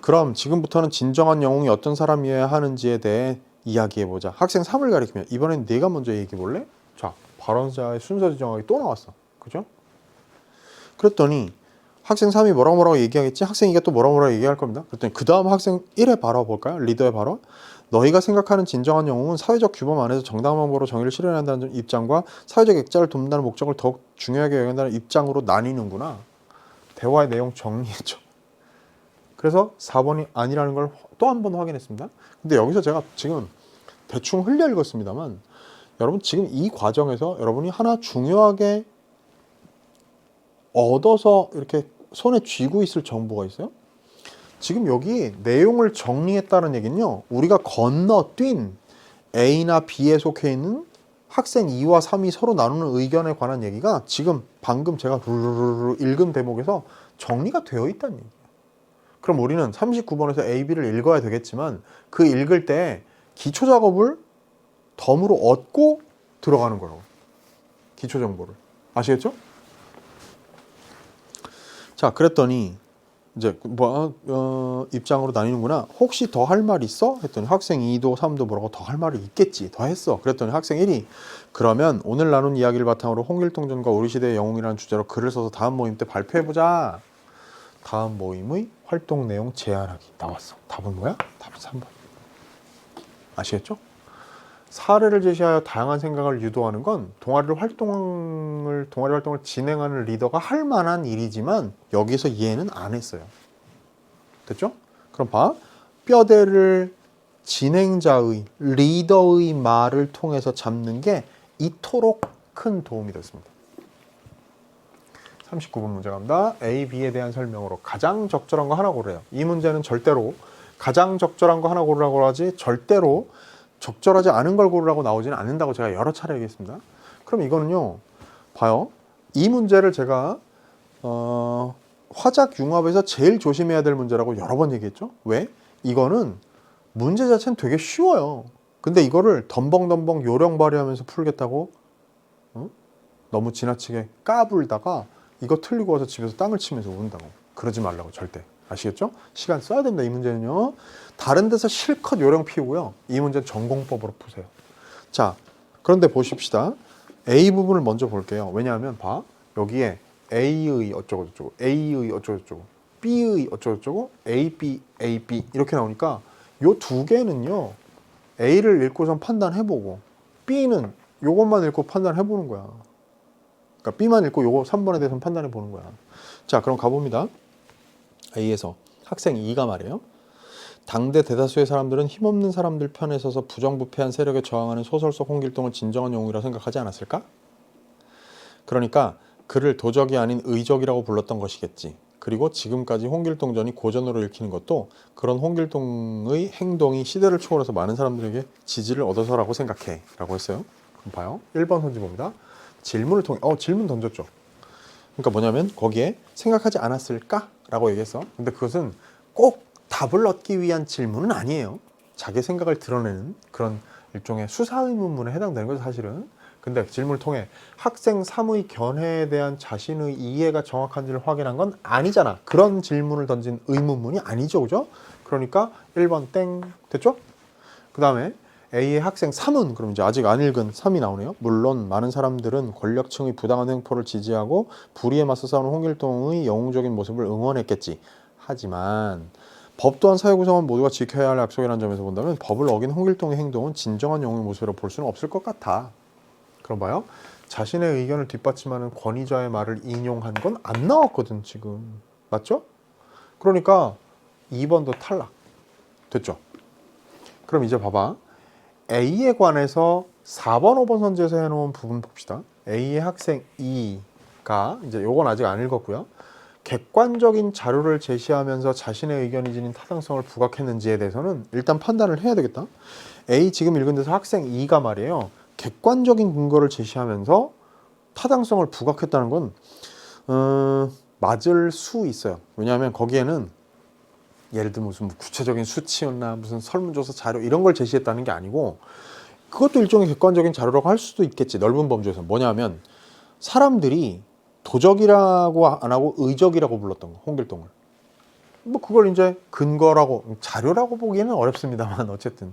그럼 지금부터는 진정한 영웅이 어떤 사람이어야 하는지에 대해 이야기해보자. 학생 3을 가리키면 이번엔 네가 먼저 얘기해볼래? 자, 발언자의 순서 지정하기 또 나왔어. 그죠? 그랬더니 학생 3이 뭐라고 얘기하겠지? 학생 2가 또 뭐라고 얘기할 겁니다. 그랬더니 그 다음 학생 1의 발언 볼까요? 리더의 발언. 너희가 생각하는 진정한 영웅은 사회적 규범 안에서 정당한 방법으로 정의를 실현한다는 입장과 사회적 액자를 돕는다는 목적을 더욱 중요하게 여긴다는 입장으로 나뉘는구나. 대화의 내용 정리했죠. 그래서 4번이 아니라는 걸 또 한 번 확인했습니다. 근데 여기서 제가 지금 대충 흘려 읽었습니다만 여러분 지금 이 과정에서 여러분이 하나 중요하게 얻어서 이렇게 손에 쥐고 있을 정보가 있어요. 지금 여기 내용을 정리했다는 얘기는요. 우리가 건너뛴 A나 B에 속해 있는 학생 2와 3이 서로 나누는 의견에 관한 얘기가 지금 방금 제가 룰루루루 읽은 대목에서 정리가 되어 있다는 얘기예요. 그럼 우리는 39번에서 A, B를 읽어야 되겠지만 그 읽을 때 기초 작업을 덤으로 얻고 들어가는 거라고. 기초 정보를. 아시겠죠? 자, 그랬더니 이제 입장으로 나뉘는구나. 혹시 더 할 말 있어? 했더니 학생 2도 3도 뭐라고 더 할 말이 있겠지. 더 했어. 그랬더니 학생 1이 그러면 오늘 나눈 이야기를 바탕으로 홍길동전과 우리 시대의 영웅이라는 주제로 글을 써서 다음 모임 때 발표해보자. 다음 모임의 활동 내용 제안하기. 나왔어. 답은 뭐야? 답은 3번. 아시겠죠? 사례를 제시하여 다양한 생각을 유도하는 건 동아리 활동을 진행하는 리더가 할 만한 일이지만 여기서 이해는 안 했어요. 됐죠? 그럼 봐. 뼈대를 진행자의, 리더의 말을 통해서 잡는 게 이토록 큰 도움이 됐습니다. 39번 문제 갑니다. A, B에 대한 설명으로 가장 적절한 거 하나 고르래요. 이 문제는 절대로 가장 적절한 거 하나 고르라고 하지 절대로 적절하지 않은 걸 고르라고 나오지는 않는다고 제가 여러 차례 얘기했습니다. 그럼 이거는요. 봐요. 이 문제를 제가 화작 융합에서 제일 조심해야 될 문제라고 여러 번 얘기했죠. 왜? 이거는 문제 자체는 되게 쉬워요. 근데 이거를 덤벙덤벙 요령 발휘하면서 풀겠다고 너무 지나치게 까불다가 이거 틀리고 와서 집에서 땅을 치면서 운다고. 그러지 말라고 절대. 아시겠죠? 시간 써야 된다. 이 문제는요. 다른 데서 실컷 요령 피우고요. 이 문제는 전공법으로 푸세요. 자, 그런데 보십시다. A 부분을 먼저 볼게요. 왜냐하면 봐. 여기에 A의 어쩌고저쩌고, A의 어쩌고저쩌고, B의 어쩌고저쩌고, AB, AB 이렇게 나오니까 요 두 개는요. A를 읽고선 판단해보고 B는 요것만 읽고 판단해보는 거야. 그러니까 B만 읽고 요거 3번에 대해서 판단해보는 거야. 자, 그럼 가봅니다. A에서 학생 2가 말이에요. 당대 대다수의 사람들은 힘없는 사람들 편에 서서 부정부패한 세력에 저항하는 소설 속 홍길동을 진정한 영웅이라고 생각하지 않았을까? 그러니까 그를 도적이 아닌 의적이라고 불렀던 것이겠지. 그리고 지금까지 홍길동전이 고전으로 읽히는 것도 그런 홍길동의 행동이 시대를 초월해서 많은 사람들에게 지지를 얻어서라고 생각해 라고 했어요. 그럼 봐요. 1번 선지봅니다. 질문을 통해 질문 던졌죠. 그러니까 뭐냐면 거기에 생각하지 않았을까? 라고 얘기했어. 근데 그것은 꼭 답을 얻기 위한 질문은 아니에요. 자기 생각을 드러내는 그런 일종의 수사의문문에 해당되는 거죠, 사실은. 근데 질문을 통해 학생 3의 견해에 대한 자신의 이해가 정확한지를 확인한 건 아니잖아. 그런 질문을 던진 의문문이 아니죠, 그죠? 그러니까 1번 땡. 됐죠? 그 다음에 A의 학생 3은 그럼 이제 아직 안 읽은 3이 나오네요. 물론 많은 사람들은 권력층의 부당한 횡포를 지지하고 불의에 맞서 싸우는 홍길동의 영웅적인 모습을 응원했겠지. 하지만 법 또한 사회 구성원 모두가 지켜야 할 약속이라는 점에서 본다면 법을 어긴 홍길동의 행동은 진정한 영웅의 모습이라고 볼 수는 없을 것 같아. 그럼 봐요. 자신의 의견을 뒷받침하는 권위자의 말을 인용한 건 안 나왔거든 지금. 맞죠? 그러니까 2번도 탈락. 됐죠? 그럼 이제 봐봐. A에 관해서 4번, 5번 선지에서 해놓은 부분 봅시다. A의 학생 2가 이제 요건 아직 안 읽었고요. 객관적인 자료를 제시하면서 자신의 의견이 지닌 타당성을 부각했는지에 대해서는 일단 판단을 해야 되겠다. A 지금 읽은 데서 학생 2가 말이에요. 객관적인 근거를 제시하면서 타당성을 부각했다는 건 맞을 수 있어요. 왜냐하면 거기에는 예를 들면 무슨 구체적인 수치였나 무슨 설문조사 자료 이런 걸 제시했다는 게 아니고 그것도 일종의 객관적인 자료라고 할 수도 있겠지. 넓은 범주에서. 뭐냐면 사람들이 도적이라고 안 하고 의적이라고 불렀던 거, 홍길동을. 뭐 그걸 이제 근거라고 자료라고 보기에는 어렵습니다만 어쨌든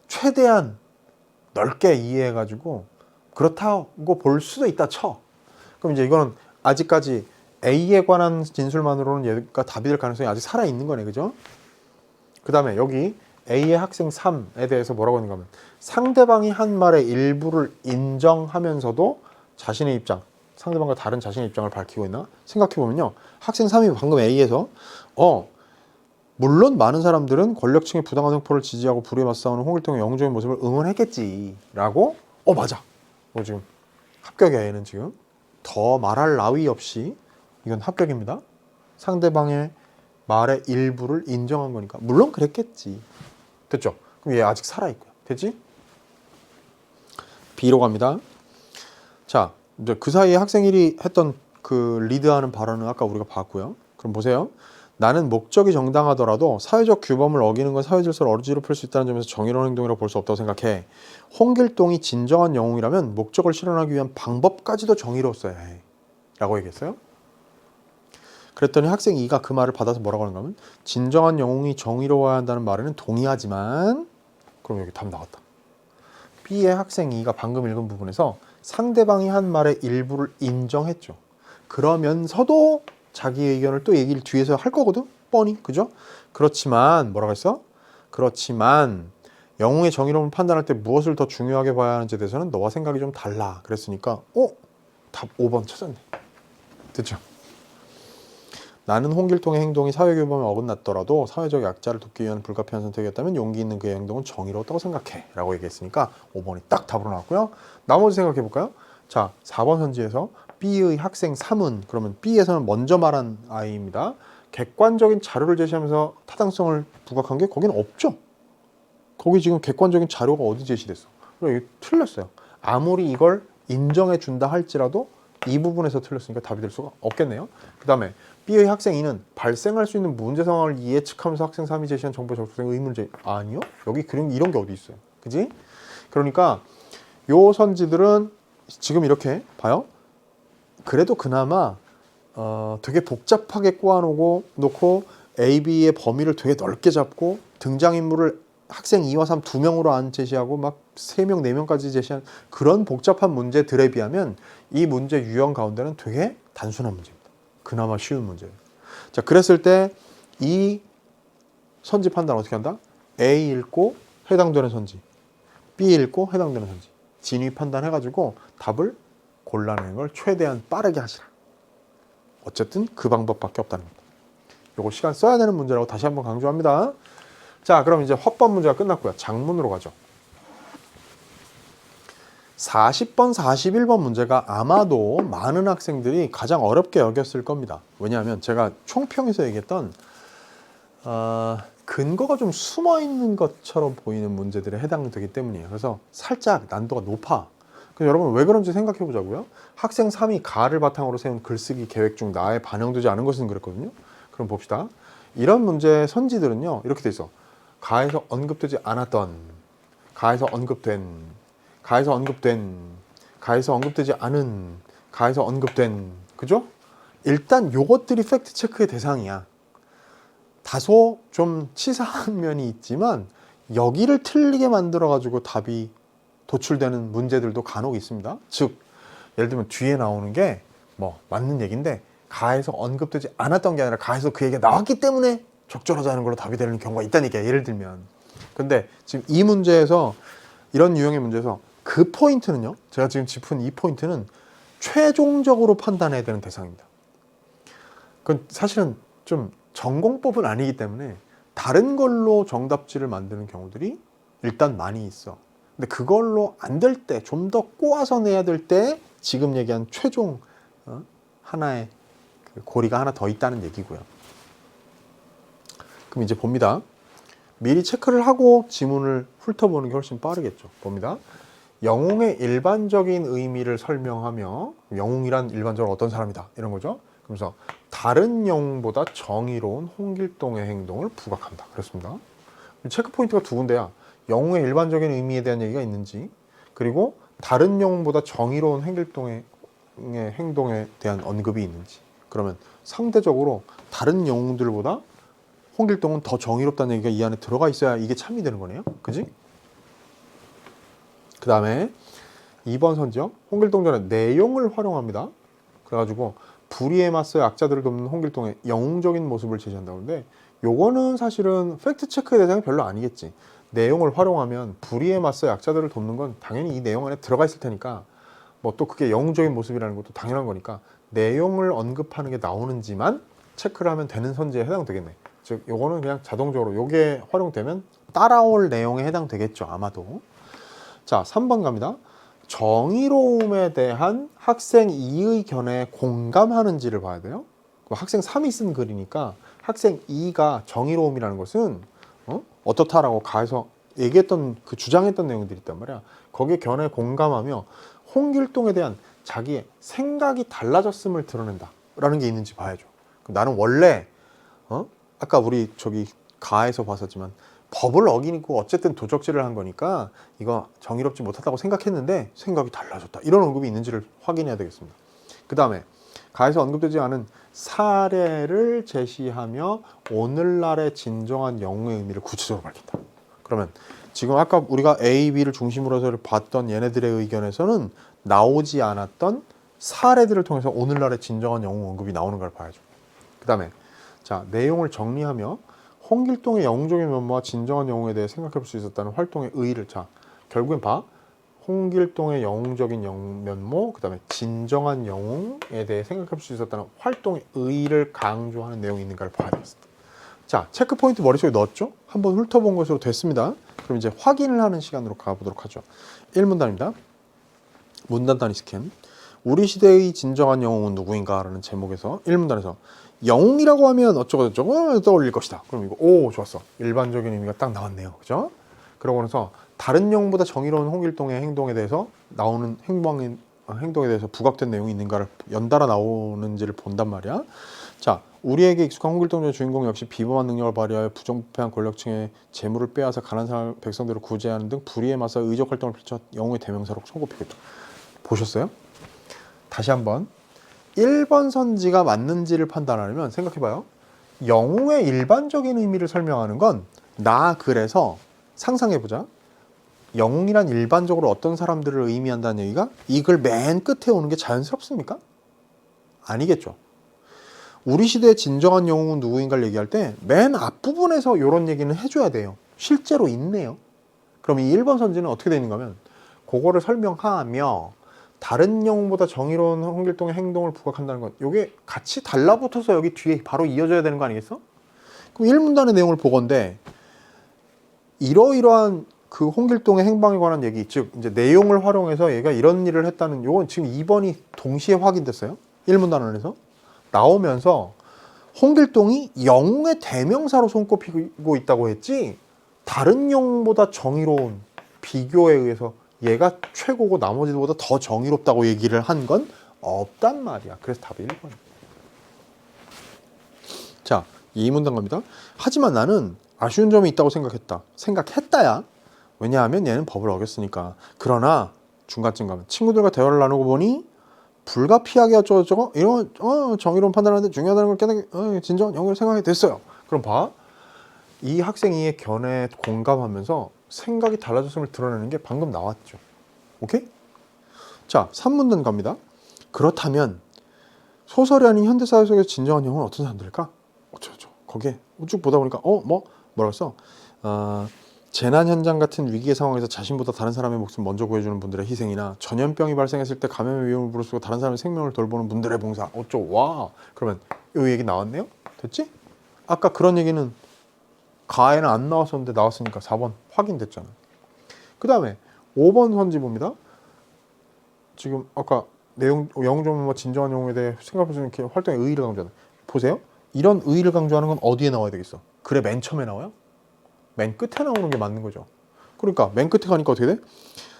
최대한 넓게 이해해가지고 그렇다고 볼 수도 있다 쳐. 그럼 이제 이거는 아직까지 A에 관한 진술만으로는 얘가 답이 될 가능성이 아직 살아있는 거네. 그죠? 그 다음에 여기 A의 학생 3에 대해서 뭐라고 하는가 하면 상대방이 한 말의 일부를 인정하면서도 자신의 입장, 상대방과 다른 자신의 입장을 밝히고 있나? 생각해보면요. 학생 3이 방금 A에서 물론 많은 사람들은 권력층의 부당한 횡포를 지지하고 불의에 맞서 싸우는 홍길동의 영웅적인 모습을 응원했겠지 라고 맞아. 지금 합격이야. 얘는 지금 더 말할 나위 없이 이건 합격입니다. 상대방의 말의 일부를 인정한 거니까 물론 그랬겠지. 됐죠? 그럼 얘 아직 살아있고요. 됐지? B로 갑니다. 자, 이제 그 사이에 학생 1이 했던 그 리드하는 발언은 아까 우리가 봤고요. 그럼 보세요. 나는 목적이 정당하더라도 사회적 규범을 어기는 건 사회 질서를 어지럽힐 수 있다는 점에서 정의로운 행동이라고 볼 수 없다고 생각해. 홍길동이 진정한 영웅이라면 목적을 실현하기 위한 방법까지도 정의로웠어야 해. 라고 얘기했어요. 그랬더니 학생 2가 그 말을 받아서 뭐라고 하는가 하면 진정한 영웅이 정의로워야 한다는 말에는 동의하지만 그럼 여기 답 나왔다. B의 학생 2가 방금 읽은 부분에서 상대방이 한 말의 일부를 인정했죠. 그러면서도 자기 의견을 또 얘기를 뒤에서 할 거거든? 뻔히. 그죠? 그렇지만 뭐라고 했어? 그렇지만 영웅의 정의로움을 판단할 때 무엇을 더 중요하게 봐야 하는지에 대해서는 너와 생각이 좀 달라. 그랬으니까 답 5번 찾았네. 됐죠? 나는 홍길동의 행동이 사회규범에 어긋났더라도 사회적 약자를 돕기 위한 불가피한 선택이었다면 용기 있는 그의 행동은 정의로웠다고 생각해 라고 얘기했으니까 5번이 딱 답으로 나왔고요. 나머지 생각해 볼까요? 자, 4번 선지에서 B의 학생 3은 그러면 B에서는 먼저 말한 아이입니다. 객관적인 자료를 제시하면서 타당성을 부각한 게 거기는 없죠. 거기 지금 객관적인 자료가 어디 제시됐어? 이게 틀렸어요. 아무리 이걸 인정해 준다 할지라도 이 부분에서 틀렸으니까 답이 될 수가 없겠네요. 그 다음에 B의 학생 2는 발생할 수 있는 문제 상황을 예측하면서 학생 3이 제시한 정보 적합성 의문제 아니요? 여기 그런 이런 게 어디 있어요? 그지? 그러니까 요 선지들은 지금 이렇게 봐요. 그래도 그나마 되게 복잡하게 놓고 A, B의 범위를 되게 넓게 잡고 등장인물을 학생 2와 3 두 명으로 안 제시하고 막 3명, 4명까지 제시한 그런 복잡한 문제들에 비하면 이 문제 유형 가운데는 되게 단순한 문제입니다. 그나마 쉬운 문제예요. 자, 그랬을 때 이 선지 판단 어떻게 한다? A 읽고 해당되는 선지, B 읽고 해당되는 선지 진위 판단해가지고 답을 골라내는 걸 최대한 빠르게 하시라. 어쨌든 그 방법밖에 없다는 겁니다. 요거 시간 써야 되는 문제라고 다시 한번 강조합니다. 자, 그럼 이제 헛번 문제가 끝났고요. 장문으로 가죠. 40번, 41번 문제가 아마도 많은 학생들이 가장 어렵게 여겼을 겁니다. 왜냐하면 제가 총평에서 얘기했던 근거가 좀 숨어있는 것처럼 보이는 문제들에 해당되기 때문이에요. 그래서 살짝 난도가 높아. 그럼 여러분 왜 그런지 생각해 보자고요. 학생 3이 가를 바탕으로 세운 글쓰기 계획 중 나에 반영되지 않은 것은 그랬거든요. 그럼 봅시다. 이런 문제의 선지들은요. 이렇게 돼 있어. 가에서 언급되지 않았던, 가에서 언급된, 가에서 언급된, 가에서 언급되지 않은, 가에서 언급된, 그죠? 일단 요것들이 팩트 체크의 대상이야. 다소 좀 치사한 면이 있지만 여기를 틀리게 만들어 가지고 답이 도출되는 문제들도 간혹 있습니다. 즉 예를 들면 뒤에 나오는 게 뭐 맞는 얘기인데 가에서 언급되지 않았던 게 아니라 가에서 그 얘기가 나왔기 때문에 적절하지 않은 걸로 답이 되는 경우가 있다는 얘기야. 예를 들면. 근데 지금 이 문제에서 이런 유형의 문제에서 그 포인트는요. 제가 지금 짚은 이 포인트는 최종적으로 판단해야 되는 대상입니다. 그건 사실은 좀 전공법은 아니기 때문에 다른 걸로 정답지를 만드는 경우들이 일단 많이 있어. 근데 그걸로 안 될 때, 좀 더 꼬아서 내야 될 때 지금 얘기한 최종 하나의 그 고리가 하나 더 있다는 얘기고요. 그럼 이제 봅니다. 미리 체크를 하고 지문을 훑어보는 게 훨씬 빠르겠죠. 봅니다. 영웅의 일반적인 의미를 설명하며, 영웅이란 일반적으로 어떤 사람이다 이런 거죠. 그래서 다른 영웅보다 정의로운 홍길동의 행동을 부각한다. 그렇습니다. 체크 포인트가 두 군데야. 영웅의 일반적인 의미에 대한 얘기가 있는지, 그리고 다른 영웅보다 정의로운 홍길동의 행동에 대한 언급이 있는지. 그러면 상대적으로 다른 영웅들보다 홍길동은 더 정의롭다는 얘기가 이 안에 들어가 있어야 이게 참이 되는 거네요. 그지? 그 다음에 2번 선지역, 홍길동전의 내용을 활용합니다. 그래가지고 불의에 맞서 약자들을 돕는 홍길동의 영웅적인 모습을 제시한다고 하는데, 요거는 사실은 팩트 체크의 대상이 별로 아니겠지. 내용을 활용하면 불의에 맞서 약자들을 돕는 건 당연히 이 내용 안에 들어가 있을 테니까, 뭐 또 그게 영웅적인 모습이라는 것도 당연한 거니까 내용을 언급하는 게 나오는지만 체크를 하면 되는 선지에 해당되겠네. 즉 요거는 그냥 자동적으로 요게 활용되면 따라올 내용에 해당되겠죠, 아마도. 자, 3번 갑니다. 정의로움에 대한 학생 2의 견해에 공감하는지를 봐야 돼요. 학생 3이 쓴 글이니까 학생 2가 정의로움이라는 것은 어떻다라고 가에서 얘기했던 그 주장했던 내용들이 있단 말이야. 거기에 견해에 공감하며 홍길동에 대한 자기의 생각이 달라졌음을 드러낸다 라는 게 있는지 봐야죠. 나는 원래 아까 우리 저기 가에서 봤었지만 법을 어기고 어쨌든 도적질을 한 거니까 이거 정의롭지 못하다고 생각했는데 생각이 달라졌다. 이런 언급이 있는지를 확인해야 되겠습니다. 그 다음에 가에서 언급되지 않은 사례를 제시하며 오늘날의 진정한 영웅의 의미를 구체적으로 밝힌다. 그러면 지금 아까 우리가 A, B를 중심으로 해서 봤던 얘네들의 의견에서는 나오지 않았던 사례들을 통해서 오늘날의 진정한 영웅 언급이 나오는 걸 봐야죠. 그 다음에 자, 내용을 정리하며 홍길동의 영웅적인 면모와 진정한 영웅에 대해 생각해 볼 수 있었다는 활동의 의의를, 자, 결국엔 봐. 홍길동의 영웅적인 면모, 그 다음에 진정한 영웅에 대해 생각해 볼 수 있었다는 활동의 의의를 강조하는 내용이 있는가를 봐야 되겠습니다. 자, 체크 포인트 머릿속에 넣었죠? 한번 훑어본 것으로 됐습니다. 그럼 이제 확인을 하는 시간으로 가보도록 하죠. 1문단입니다. 문단 단위 스캔. 우리 시대의 진정한 영웅은 누구인가? 라는 제목에서 1문단에서 영웅이라고 하면 어쩌고저쩌고 떠올릴 것이다. 그럼 이거 오 좋았어. 일반적인 의미가 딱 나왔네요. 그죠? 그러고 나서 다른 영웅보다 정의로운 홍길동의 행동에 대해서 나오는 행동에 대해서 부각된 내용이 있는가를 연달아 나오는지를 본단 말이야. 자, 우리에게 익숙한 홍길동의 주인공 역시 비범한 능력을 발휘하여 부정부패한 권력층의 재물을 빼앗아 가난한 백성들을 구제하는 등 불의에 맞서 의적 활동을 펼쳐 영웅의 대명사로 손꼽히겠죠. 보셨어요? 다시 한번 1번 선지가 맞는지를 판단하려면 생각해봐요. 영웅의 일반적인 의미를 설명하는 건 나 그래서 상상해보자. 영웅이란 일반적으로 어떤 사람들을 의미한다는 얘기가 이 글 맨 끝에 오는 게 자연스럽습니까? 아니겠죠. 우리 시대의 진정한 영웅은 누구인가를 얘기할 때 맨 앞부분에서 이런 얘기는 해줘야 돼요. 실제로 있네요. 그럼 이 1번 선지는 어떻게 되어 있는가 하면 그거를 설명하며 다른 영웅보다 정의로운 홍길동의 행동을 부각한다는 것, 이게 같이 달라붙어서 여기 뒤에 바로 이어져야 되는 거 아니겠어? 그럼 1문단의 내용을 보건대 이러이러한 그 홍길동의 행방에 관한 얘기, 즉 이제 내용을 활용해서 얘가 이런 일을 했다는, 요건 지금 2번이 동시에 확인됐어요. 1문단원에서 나오면서 홍길동이 영웅의 대명사로 손꼽히고 있다고 했지, 다른 영웅보다 정의로운, 비교에 의해서 얘가 최고고 나머지보다 더 정의롭다고 얘기를 한 건 없단 말이야. 그래서 답이 1번. 자, 2문단 갑니다. 하지만 나는 아쉬운 점이 있다고 생각했다야. 왜냐하면 얘는 법을 어겼으니까. 그러나 중간쯤 가면 친구들과 대화를 나누고 보니 불가피하게 어쩌고저쩌고 이런 정의로운 판단하는데 중요하다는 걸 깨닫게 진정한 영웅을 생각하게 됐어요. 그럼 봐. 이 학생이 의 견해에 공감하면서 생각이 달라졌음을 드러내는 게 방금 나왔죠. 오케이? 자, 3문단 갑니다. 그렇다면 소설이 아닌 현대사회 속에서 진정한 영웅은 어떤 사람들일까? 어쩌죠. 거기에 쭉 보다 보니까 뭐라고 써? 재난 현장 같은 위기의 상황에서 자신보다 다른 사람의 목숨 먼저 구해주는 분들의 희생이나 전염병이 발생했을 때 감염의 위험을 무릅쓰고 다른 사람의 생명을 돌보는 분들의 봉사. 와. 그러면 이 얘기 나왔네요? 됐지? 아까 그런 얘기는 가에는 안 나왔었는데 나왔으니까 4번 확인됐잖아. 그 다음에 5번 선지 봅니다. 지금 아까 내용, 영웅 진정한 영웅에 대해 생각할 수 있는 활동의 의의를 강조하는. 보세요. 이런 의의를 강조하는 건 어디에 나와야 되겠어? 글의 맨 처음에 나와요? 맨 끝에 나오는 게 맞는 거죠. 그러니까 맨 끝에 가니까 어떻게 돼?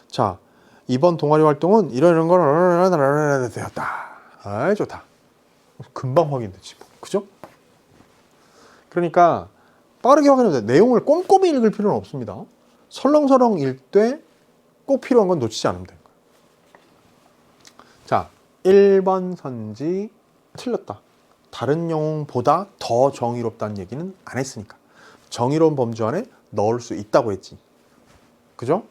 자, 이번 동아리 활동은 이런 걸 되었다. 아이, 좋다. 금방 확인되지. 그죠? 그러니까 빠르게 확인해도 돼. 내용을 꼼꼼히 읽을 필요는 없습니다. 설렁설렁 읽되 꼭 필요한 건 놓치지 않으면 돼요. 자, 1번 선지 틀렸다. 다른 영웅보다 더 정의롭다는 얘기는 안 했으니까. 정의로운 범주 안에 넣을 수 있다고 했지. 그죠?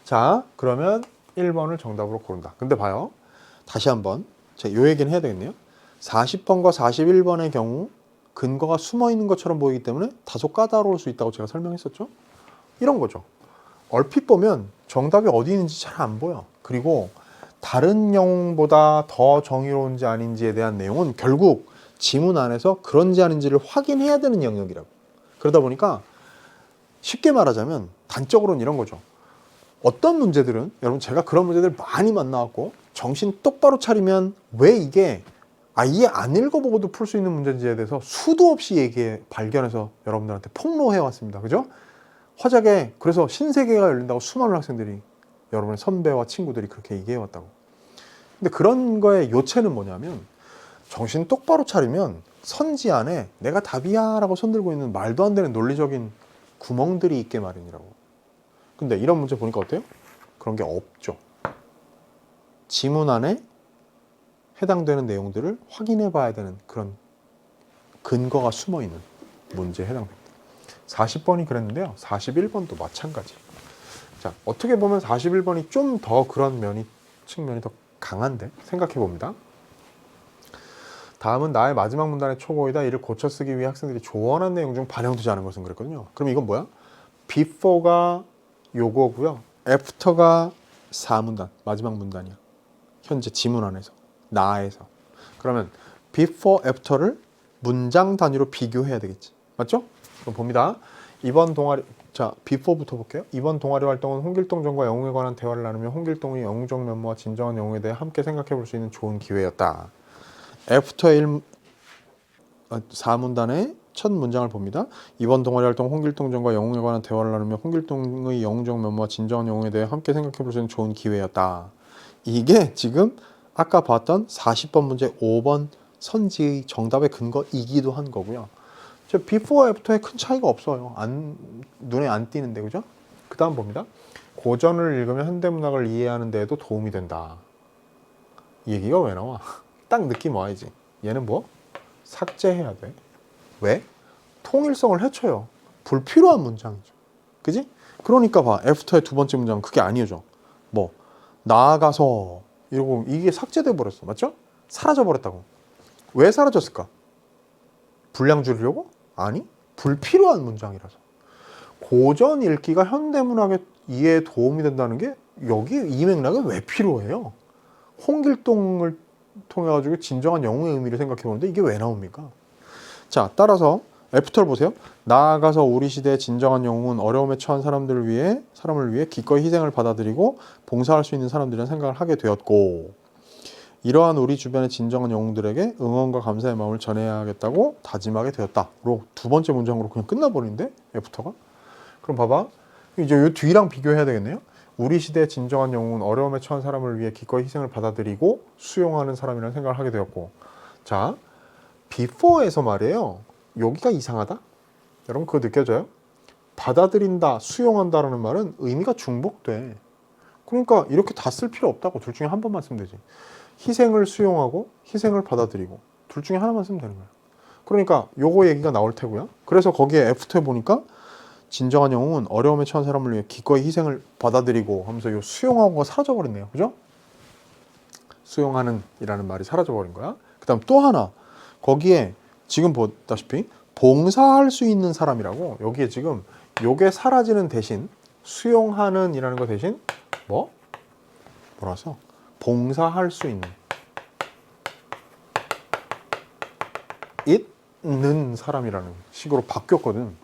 자, 그러면 1번을 정답으로 고른다. 근데 봐요. 다시 한번 제가 요 얘기는 해야 되겠네요. 40번과 41번의 경우 근거가 숨어 있는 것처럼 보이기 때문에 다소 까다로울 수 있다고 제가 설명했었죠. 이런 거죠. 얼핏 보면 정답이 어디 있는지 잘 안 보여. 그리고 다른 영웅보다 더 정의로운지 아닌지에 대한 내용은 결국 지문 안에서 그런지 아닌지를 확인해야 되는 영역이라고. 그러다 보니까 쉽게 말하자면 단적으로는 이런 거죠. 어떤 문제들은, 여러분 제가 그런 문제들 많이 만나왔고 정신 똑바로 차리면 왜 이게 아예 안 읽어보고도 풀 수 있는 문제인지에 대해서 수도 없이 발견해서 여러분들한테 폭로해 왔습니다. 그죠? 화작에 그래서 신세계가 열린다고 수많은 학생들이, 여러분의 선배와 친구들이 그렇게 얘기해 왔다고. 근데 그런 거의 요체는 뭐냐면 정신 똑바로 차리면 선지 안에 내가 답이야 라고 손들고 있는 말도 안 되는 논리적인 구멍들이 있게 마련이라고. 근데 이런 문제 보니까 어때요? 그런 게 없죠. 지문 안에 해당되는 내용들을 확인해 봐야 되는 그런 근거가 숨어 있는 문제에 해당됩니다. 40번이 그랬는데요. 41번도 마찬가지. 자, 어떻게 보면 41번이 좀 더 그런 측면이 더 강한데 생각해 봅니다. 다음은 나의 마지막 문단의 초고이다. 이를 고쳐 쓰기 위해 학생들이 조언한 내용 중 반영되지 않은 것은 그랬거든요. 그럼 이건 뭐야? before가 요거고요. after가 4문단, 마지막 문단이야. 현재 지문 안에서, 나에서. 그러면 before, after를 문장 단위로 비교해야 되겠지. 맞죠? 그럼 봅니다. 이번 동아리, 자, before부터 볼게요. 이번 동아리 활동은 홍길동 전과 영웅에 관한 대화를 나누며 홍길동의 영웅적 면모와 진정한 영웅에 대해 함께 생각해 볼 수 있는 좋은 기회였다. 애프터 4문단의 첫 문장을 봅니다. 이번 동아리 활동 홍길동 전과 영웅에 관한 대화를 나누며 홍길동의 영웅적 면모와 진정한 영웅에 대해 함께 생각해 볼 수 있는 좋은 기회였다. 이게 지금 아까 봤던 40번 문제 5번 선지의 정답의 근거이기도 한 거고요. before, after에 큰 차이가 없어요. 눈에 안 띄는데, 그죠? 그 다음 봅니다. 고전을 읽으면 현대문학을 이해하는 데에도 도움이 된다. 이 얘기가 왜 나와? 딱 느낌 와야지. 얘는 뭐? 삭제해야 돼. 왜? 통일성을 해쳐요. 불필요한 문장이죠. 그지? 그러니까 봐. after의 두 번째 문장은 그게 아니죠. 뭐? 나아가서 이러고 이게 삭제돼 버렸어. 맞죠? 사라져 버렸다고. 왜 사라졌을까? 분량 줄이려고? 아니, 불필요한 문장이라서. 고전 읽기가 현대문학의 이해에 도움이 된다는 게 여기 이 맥락은 왜 필요해요? 홍길동을 통해 가지고 진정한 영웅의 의미를 생각해 보는데 이게 왜 나옵니까? 자, 따라서 애프터를 보세요. 나아가서 우리 시대의 진정한 영웅은 어려움에 처한 사람을 위해 기꺼이 희생을 받아들이고 봉사할 수 있는 사람들이라는 생각을 하게 되었고, 이러한 우리 주변의 진정한 영웅들에게 응원과 감사의 마음을 전해야겠다고 다짐하게 되었다로 두 번째 문장으로 그냥 끝나버리는데 애프터가. 그럼 봐봐, 이제 이 뒤랑 비교해야 되겠네요. 우리 시대의 진정한 영웅은 어려움에 처한 사람을 위해 기꺼이 희생을 받아들이고 수용하는 사람이라는 생각을 하게 되었고, 자, before에서 말이에요. 여기가 이상하다? 여러분 그거 느껴져요? 받아들인다, 수용한다라는 말은 의미가 중복돼. 그러니까 이렇게 다 쓸 필요 없다고. 둘 중에 한 번만 쓰면 되지. 희생을 수용하고 희생을 받아들이고 둘 중에 하나만 쓰면 되는 거야. 그러니까 요거 얘기가 나올 테고요. 그래서 거기에 애프터에 보니까 진정한 영웅은 어려움에 처한 사람을 위해 기꺼이 희생을 받아들이고 하면서 요 수용하고가 사라져버렸네요. 그죠? 수용하는 이라는 말이 사라져버린 거야. 그 다음 또 하나, 거기에 지금 보다시피 봉사할 수 있는 사람이라고, 여기에 지금 요게 사라지는 대신 수용하는 이라는 거 대신 뭐라 써? 봉사할 수 있는 사람이라는 식으로 바뀌었거든.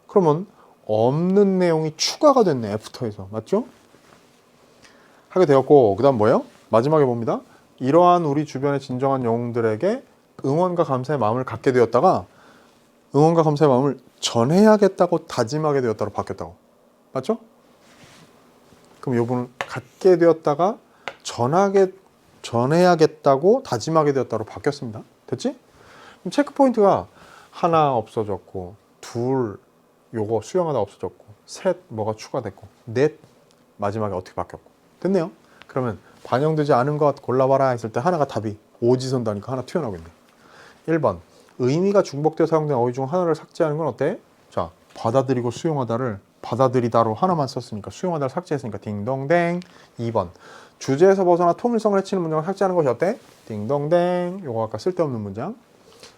그러면 없는 내용이 추가가 됐네, 애프터에서. 맞죠? 하게 되었고, 그 다음 뭐예요? 마지막에 봅니다. 이러한 우리 주변의 진정한 영웅들에게 응원과 감사의 마음을 갖게 되었다가 응원과 감사의 마음을 전해야겠다고 다짐하게 되었다로 바뀌었다고. 맞죠? 그럼 요 부분은 갖게 되었다가 전해야겠다고 다짐하게 되었다로 바뀌었습니다. 됐지? 그럼 체크 포인트가 하나 없어졌고, 둘 요거 수용하다 없어졌고, 셋 뭐가 추가됐고, 넷 마지막에 어떻게 바뀌었고. 됐네요. 그러면 반영되지 않은 것 골라봐라 했을 때 하나가 답이 오지선다니까 하나 튀어나오고 있네. 1번 의미가 중복되어 사용된 어휘 중 하나를 삭제하는 건 어때? 자, 받아들이고 수용하다를 받아들이다로 하나만 썼으니까 수용하다를 삭제했으니까 딩동댕. 2번 주제에서 벗어나 통일성을 해치는 문장을 삭제하는 것이 어때? 딩동댕. 요거 아까 쓸데없는 문장.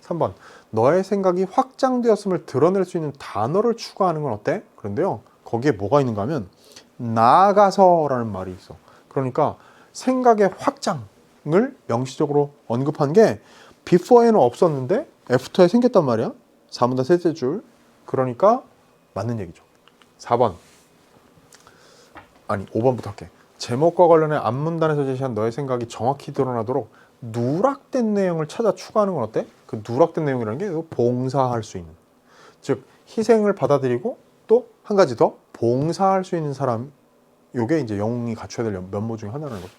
3번 너의 생각이 확장되었음을 드러낼 수 있는 단어를 추가하는 건 어때? 그런데요, 거기에 뭐가 있는가 하면 나아가서라는 말이 있어. 그러니까 생각의 확장을 명시적으로 언급한 게 before에는 없었는데 after에 생겼단 말이야. 4문단 셋째 줄. 그러니까 맞는 얘기죠. 4번. 아니 5번부터 할게. 제목과 관련해 앞문단에서 제시한 너의 생각이 정확히 드러나도록 누락된 내용을 찾아 추가하는 건 어때? 그 누락된 내용이라는 게 봉사할 수 있는, 즉 희생을 받아들이고 또 한 가지 더 봉사할 수 있는 사람, 요게 이제 영웅이 갖춰야 될 면모 중에 하나라는 거죠.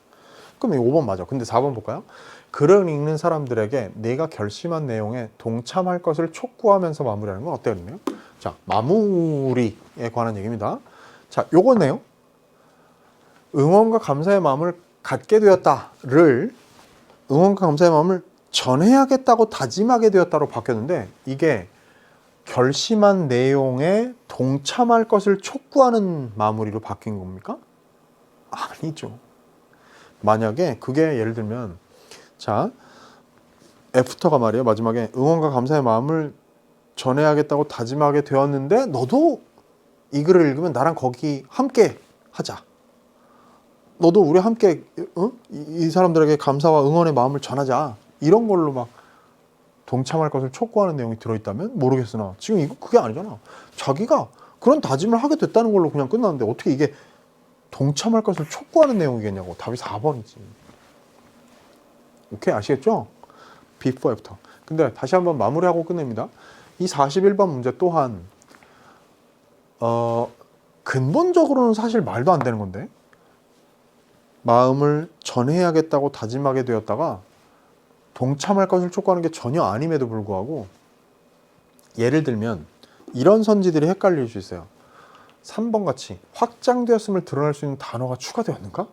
그럼 5번 맞아. 근데 4번 볼까요? 글을 읽는 사람들에게 내가 결심한 내용에 동참할 것을 촉구하면서 마무리하는 건 어때요? 자, 마무리에 관한 얘기입니다. 자, 요거네요. 응원과 감사의 마음을 갖게 되었다를 응원과 감사의 마음을 전해야겠다고 다짐하게 되었다로 바뀌었는데, 이게 결심한 내용에 동참할 것을 촉구하는 마무리로 바뀐 겁니까? 아니죠. 만약에 그게 예를 들면, 자, 애프터가 말이에요. 마지막에 응원과 감사의 마음을 전해야겠다고 다짐하게 되었는데 너도 이 글을 읽으면 나랑 거기 함께 하자. 너도 우리 함께 이 사람들에게 감사와 응원의 마음을 전하자. 이런 걸로 막 동참할 것을 촉구하는 내용이 들어있다면 모르겠으나, 지금 이거 그게 아니잖아. 자기가 그런 다짐을 하게 됐다는 걸로 그냥 끝났는데 어떻게 이게 동참할 것을 촉구하는 내용이겠냐고. 답이 4번이지. 오케이, 아시겠죠? before, after. 근데 다시 한번 마무리하고 끝냅니다. 이 41번 문제 또한 근본적으로는 사실 말도 안 되는 건데, 마음을 전해야겠다고 다짐하게 되었다가 동참할 것을 촉구하는 게 전혀 아님에도 불구하고, 예를 들면 이런 선지들이 헷갈릴 수 있어요. 3번 같이 확장되었음을 드러낼 수 있는 단어가 추가되었는가?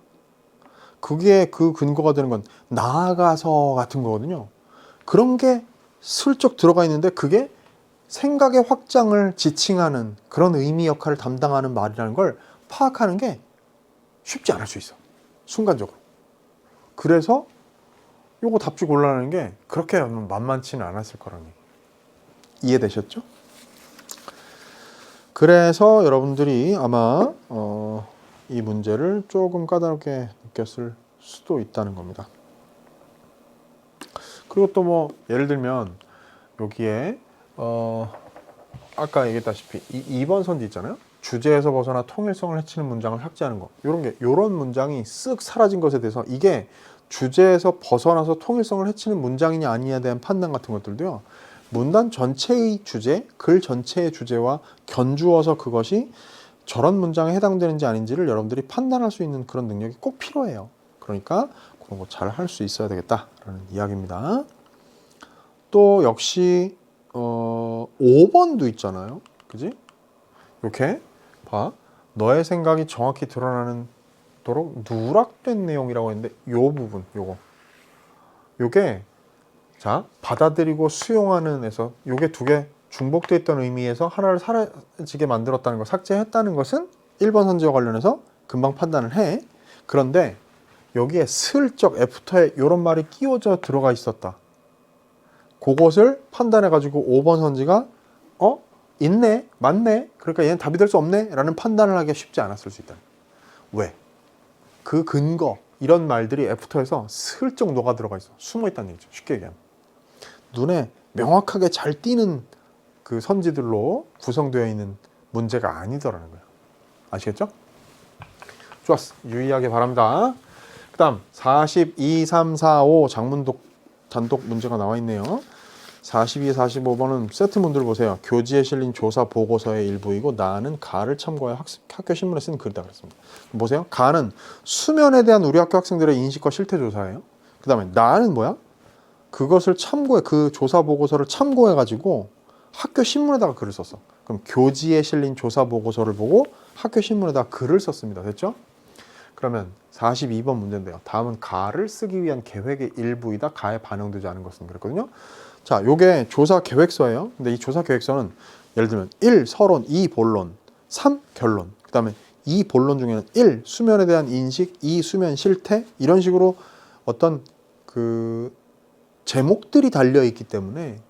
그게 그 근거가 되는 건 나아가서 같은 거거든요. 그런 게 슬쩍 들어가 있는데 그게 생각의 확장을 지칭하는 그런 의미 역할을 담당하는 말이라는 걸 파악하는 게 쉽지 않을 수 있어. 순간적으로. 그래서 요거 답지 곤란한 게 그렇게 만만치는 않았을 거라는 얘기. 이해되셨죠? 그래서 여러분들이 아마 이 문제를 조금 까다롭게 느꼈을 수도 있다는 겁니다. 그리고 또 뭐 예를 들면 여기에 아까 얘기했다시피 2번 선지 있잖아요. 주제에서 벗어나 통일성을 해치는 문장을 삭제하는 거. 요런 문장이 쓱 사라진 것에 대해서 이게 주제에서 벗어나서 통일성을 해치는 문장이냐 아니냐에 대한 판단 같은 것들도요. 문단 전체의 주제, 글 전체의 주제와 견주어서 그것이 저런 문장에 해당되는지 아닌지를 여러분들이 판단할 수 있는 그런 능력이 꼭 필요해요. 그러니까 그런 거 잘 할 수 있어야 되겠다라는 이야기입니다. 또 역시 5번도 있잖아요. 그지? 이렇게 봐. 너의 생각이 정확히 드러나는 도록 누락된 내용이라고 했는데 요 부분 요게 자 받아들이고 수용하는 에서 요게 두 개 중복되어 있던 의미에서 하나를 사라지게 만들었다는 걸 삭제했다는 것은 1번 선지와 관련해서 금방 판단을 해. 그런데 여기에 슬쩍 애프터에 이런 말이 끼워져 들어가 있었다. 그것을 판단해 가지고 5번 선지가 있네, 맞네, 그러니까 얘는 답이 될 수 없네 라는 판단을 하기가 쉽지 않았을 수 있다. 왜? 그 근거 이런 말들이 애프터에서 슬쩍 녹아 들어가 있어. 숨어 있다는 얘기죠. 쉽게 얘기하면 눈에 명확하게 잘 띄는 그 선지들로 구성되어 있는 문제가 아니더라는 거예요. 아시겠죠? 좋았어. 유의하기 바랍니다. 그 다음 42, 3, 4, 5 장문독 단독 문제가 나와 있네요. 42, 45번은 세트문들 보세요. 교지에 실린 조사 보고서의 일부이고 나는 가를 참고해 학교 신문에 쓴 글이다 그랬습니다. 보세요. 가는 수면에 대한 우리 학교 학생들의 인식과 실태 조사예요. 그 다음에 나는 뭐야? 그것을 참고해, 그 조사 보고서를 참고해 가지고 학교 신문에다가 글을 썼어. 그럼 교지에 실린 조사 보고서를 보고 학교 신문에다가 글을 썼습니다. 됐죠? 그러면 42번 문제인데요. 다음은 가를 쓰기 위한 계획의 일부이다. 가에 반영되지 않은 것은 그랬거든요. 자, 요게 조사 계획서예요. 근데 이 조사 계획서는 예를 들면 1. 서론, 2. 본론, 3. 결론. 그 다음에 2 본론 중에는 1. 수면에 대한 인식, 2. 수면 실태 이런 식으로 어떤 그 제목들이 달려 있기 때문에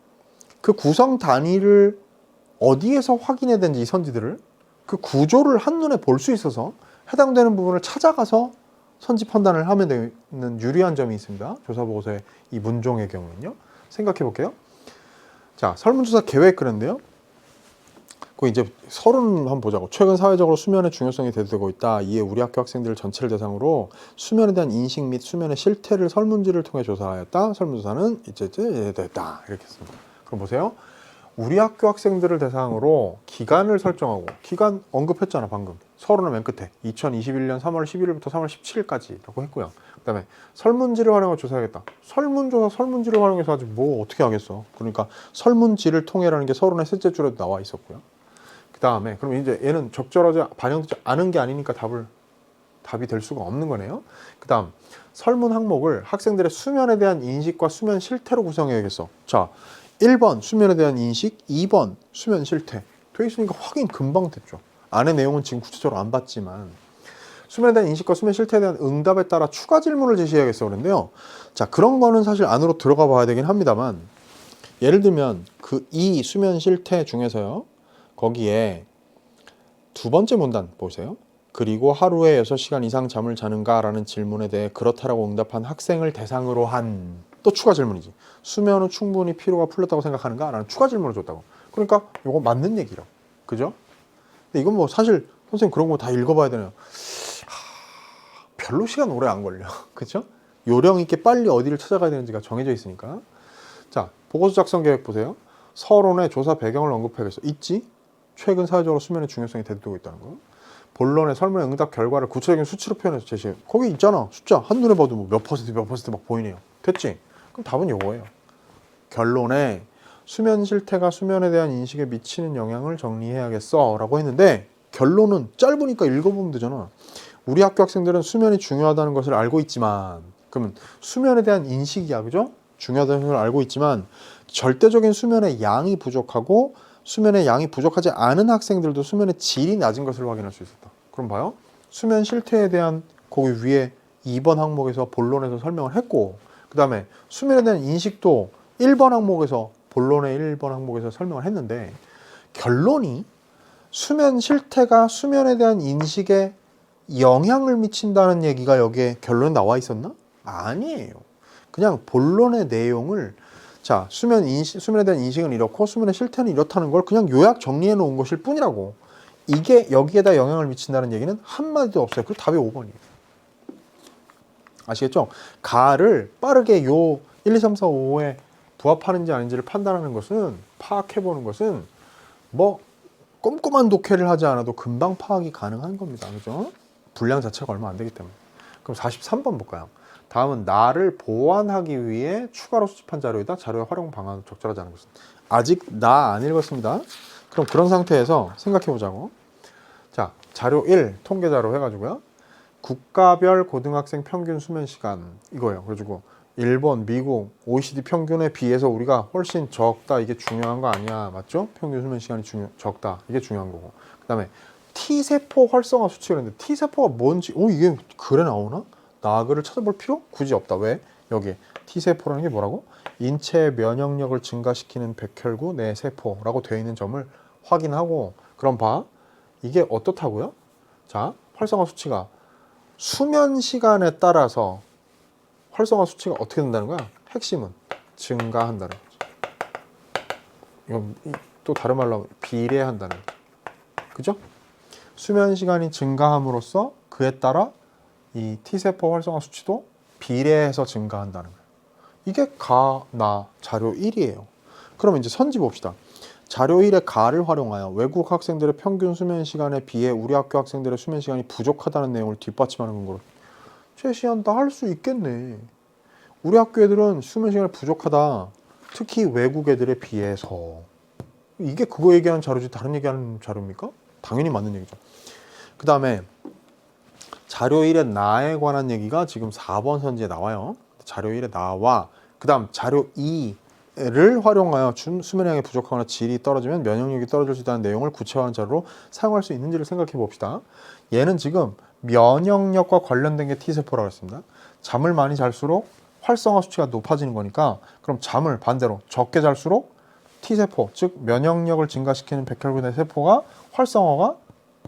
그 구성 단위를 어디에서 확인해야 되는지 이 선지들을 그 구조를 한눈에 볼 수 있어서 해당되는 부분을 찾아가서 선지 판단을 하면 되는 유리한 점이 있습니다. 조사보고서의 이 문종의 경우는요. 생각해 볼게요. 자, 설문조사 계획 그랬는데요. 그 이제 서론 한번 보자고. 최근 사회적으로 수면의 중요성이 대두되고 있다. 이에 우리 학교 학생들 전체를 대상으로 수면에 대한 인식 및 수면의 실태를 설문지를 통해 조사하였다. 설문조사는 이제 됐다. 이렇게 했습니다. 그럼 보세요. 우리 학교 학생들을 대상으로 기간을 설정하고 기간 언급했잖아 방금. 서론은 맨 끝에 2021년 3월 11일부터 3월 17일까지라고 했고요. 그 다음에 설문지를 활용해 조사하겠다. 설문지를 활용해서 아직 뭐 어떻게 하겠어. 그러니까 설문지를 통해라는 게 서론의 셋째 줄에도 나와 있었고요. 그 다음에 그럼 이제 얘는 적절하지 반영되지 않은 게 아니니까 답이 될 수가 없는 거네요. 그 다음 설문 항목을 학생들의 수면에 대한 인식과 수면 실태로 구성해야겠어. 자, 1번 수면에 대한 인식, 2번 수면 실태 돼 있으니까 확인 금방 됐죠. 안의 내용은 지금 구체적으로 안 봤지만 수면에 대한 인식과 수면 실태에 대한 응답에 따라 추가 질문을 제시해야겠어 그런데요. 자, 그런 거는 사실 안으로 들어가 봐야 되긴 합니다만 예를 들면 그 이 수면 실태 중에서요. 거기에 두 번째 문단 보세요. 그리고 하루에 6시간 이상 잠을 자는가? 라는 질문에 대해 그렇다라고 응답한 학생을 대상으로 한 또 추가 질문이지. 수면 후 충분히 피로가 풀렸다고 생각하는가? 라는 추가 질문을 줬다고. 그러니까 이거 맞는 얘기라고. 그죠? 근데 이건 뭐 사실 선생님 그런 거 다 읽어봐야 되나요? 별로 시간 오래 안 걸려. 그죠? 요령 있게 빨리 어디를 찾아가야 되는지가 정해져 있으니까. 자, 보고서 작성 계획 보세요. 서론에 조사 배경을 언급해야겠어. 있지? 최근 사회적으로 수면의 중요성이 대두되고 있다는 거. 본론의 설문의 응답 결과를 구체적인 수치로 표현해서 제시해. 거기 있잖아. 숫자. 한눈에 봐도 뭐 몇 퍼센트 막 보이네요. 됐지? 그럼 답은 요거예요. 결론에 수면 실태가 수면에 대한 인식에 미치는 영향을 정리해야겠어 라고 했는데 결론은 짧으니까 읽어보면 되잖아. 우리 학교 학생들은 수면이 중요하다는 것을 알고 있지만 그러면 수면에 대한 인식이야. 그죠? 중요하다는 걸 알고 있지만 절대적인 수면의 양이 부족하고 수면의 양이 부족하지 않은 학생들도 수면의 질이 낮은 것을 확인할 수 있었다. 그럼 봐요. 수면 실태에 대한 거기 위에 2번 항목에서 본론에서 설명을 했고 그 다음에 수면에 대한 인식도 1번 항목에서 본론의 1번 항목에서 설명을 했는데 결론이 수면 실태가 수면에 대한 인식에 영향을 미친다는 얘기가 여기에 결론에 나와 있었나? 아니에요. 그냥 본론의 내용을 자, 수면에 대한 인식은 이렇고 수면의 실태는 이렇다는 걸 그냥 요약 정리해 놓은 것일 뿐이라고. 이게 여기에다 영향을 미친다는 얘기는 한마디도 없어요. 그 답이 5번이에요. 아시겠죠? 가를 빠르게 요 1, 2, 3, 4, 5에 부합하는지 아닌지를 판단하는 것은, 파악해보는 것은 뭐 꼼꼼한 독해를 하지 않아도 금방 파악이 가능한 겁니다. 그죠? 분량 자체가 얼마 안 되기 때문에. 그럼 43번 볼까요? 다음은 나를 보완하기 위해 추가로 수집한 자료이다. 자료의 활용 방안은 적절하지 않은 것은. 아직 나 안 읽었습니다. 그럼 그런 상태에서 생각해 보자고. 자, 자료 1 통계 자료 해가지고요. 국가별 고등학생 평균 수면 시간 이거예요. 그래가지고 일본, 미국, OECD 평균에 비해서 우리가 훨씬 적다. 이게 중요한 거 아니야. 맞죠? 평균 수면 시간이 적다. 이게 중요한 거고. 그 다음에 T세포 활성화 수치가 있는데 T세포가 뭔지 이게 글에 나오나? 나그를 찾아볼 필요 굳이 없다. 왜? 여기 T세포라는 게 뭐라고? 인체 면역력을 증가시키는 백혈구 내 세포라고 되어 있는 점을 확인하고 그럼 봐. 이게 어떻다고요? 자, 활성화 수치가 수면 시간에 따라서 활성화 수치가 어떻게 된다는 거야? 핵심은 증가한다는 거죠. 이건 또 다른 말로 하면 비례한다는 거죠. 그죠? 수면 시간이 증가함으로써 그에 따라 이 T세포 활성화 수치도 비례해서 증가한다는 거예요. 이게 가, 나, 자료 1이에요. 그럼 이제 선지 봅시다. 자료 1의 가를 활용하여 외국 학생들의 평균 수면 시간에 비해 우리 학교 학생들의 수면 시간이 부족하다는 내용을 뒷받침하는 근거로 제시한다 할 수 있겠네. 우리 학교 애들은 수면 시간이 부족하다. 특히 외국 애들에 비해서. 이게 그거 얘기하는 자료지 다른 얘기하는 자료입니까? 당연히 맞는 얘기죠. 그 다음에 자료 1의 나에 관한 얘기가 지금 4번 선지에 나와요. 자료 1의 나와 그 다음 자료 2를 활용하여 수면량이 부족하거나 질이 떨어지면 면역력이 떨어질 수 있다는 내용을 구체화한 자료로 사용할 수 있는지를 생각해 봅시다. 얘는 지금 면역력과 관련된 게 T세포라고 했습니다. 잠을 많이 잘수록 활성화 수치가 높아지는 거니까 그럼 잠을 반대로 적게 잘수록 T세포, 즉 면역력을 증가시키는 백혈구의 세포가 활성화가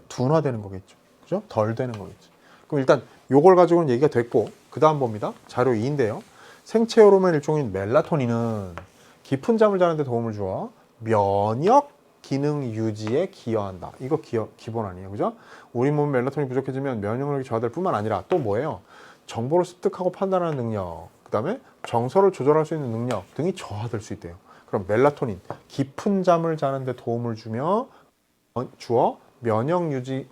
둔화되는 거겠죠. 그죠? 덜 되는 거겠죠. 그럼 일단 요걸 가지고는 얘기가 됐고 그 다음 봅니다. 자료 2인데요. 생체 호르몬 일종인 멜라토닌은 깊은 잠을 자는 데 도움을 주어 면역 기능 유지에 기여한다. 이거 기본 아니에요. 그죠? 우리 몸 멜라토닌이 부족해지면 면역력이 저하될 뿐만 아니라 또 뭐예요? 정보를 습득하고 판단하는 능력, 그 다음에 정서를 조절할 수 있는 능력 등이 저하될 수 있대요. 그럼 멜라토닌, 깊은 잠을 자는 데 도움을 주어 면역 유지,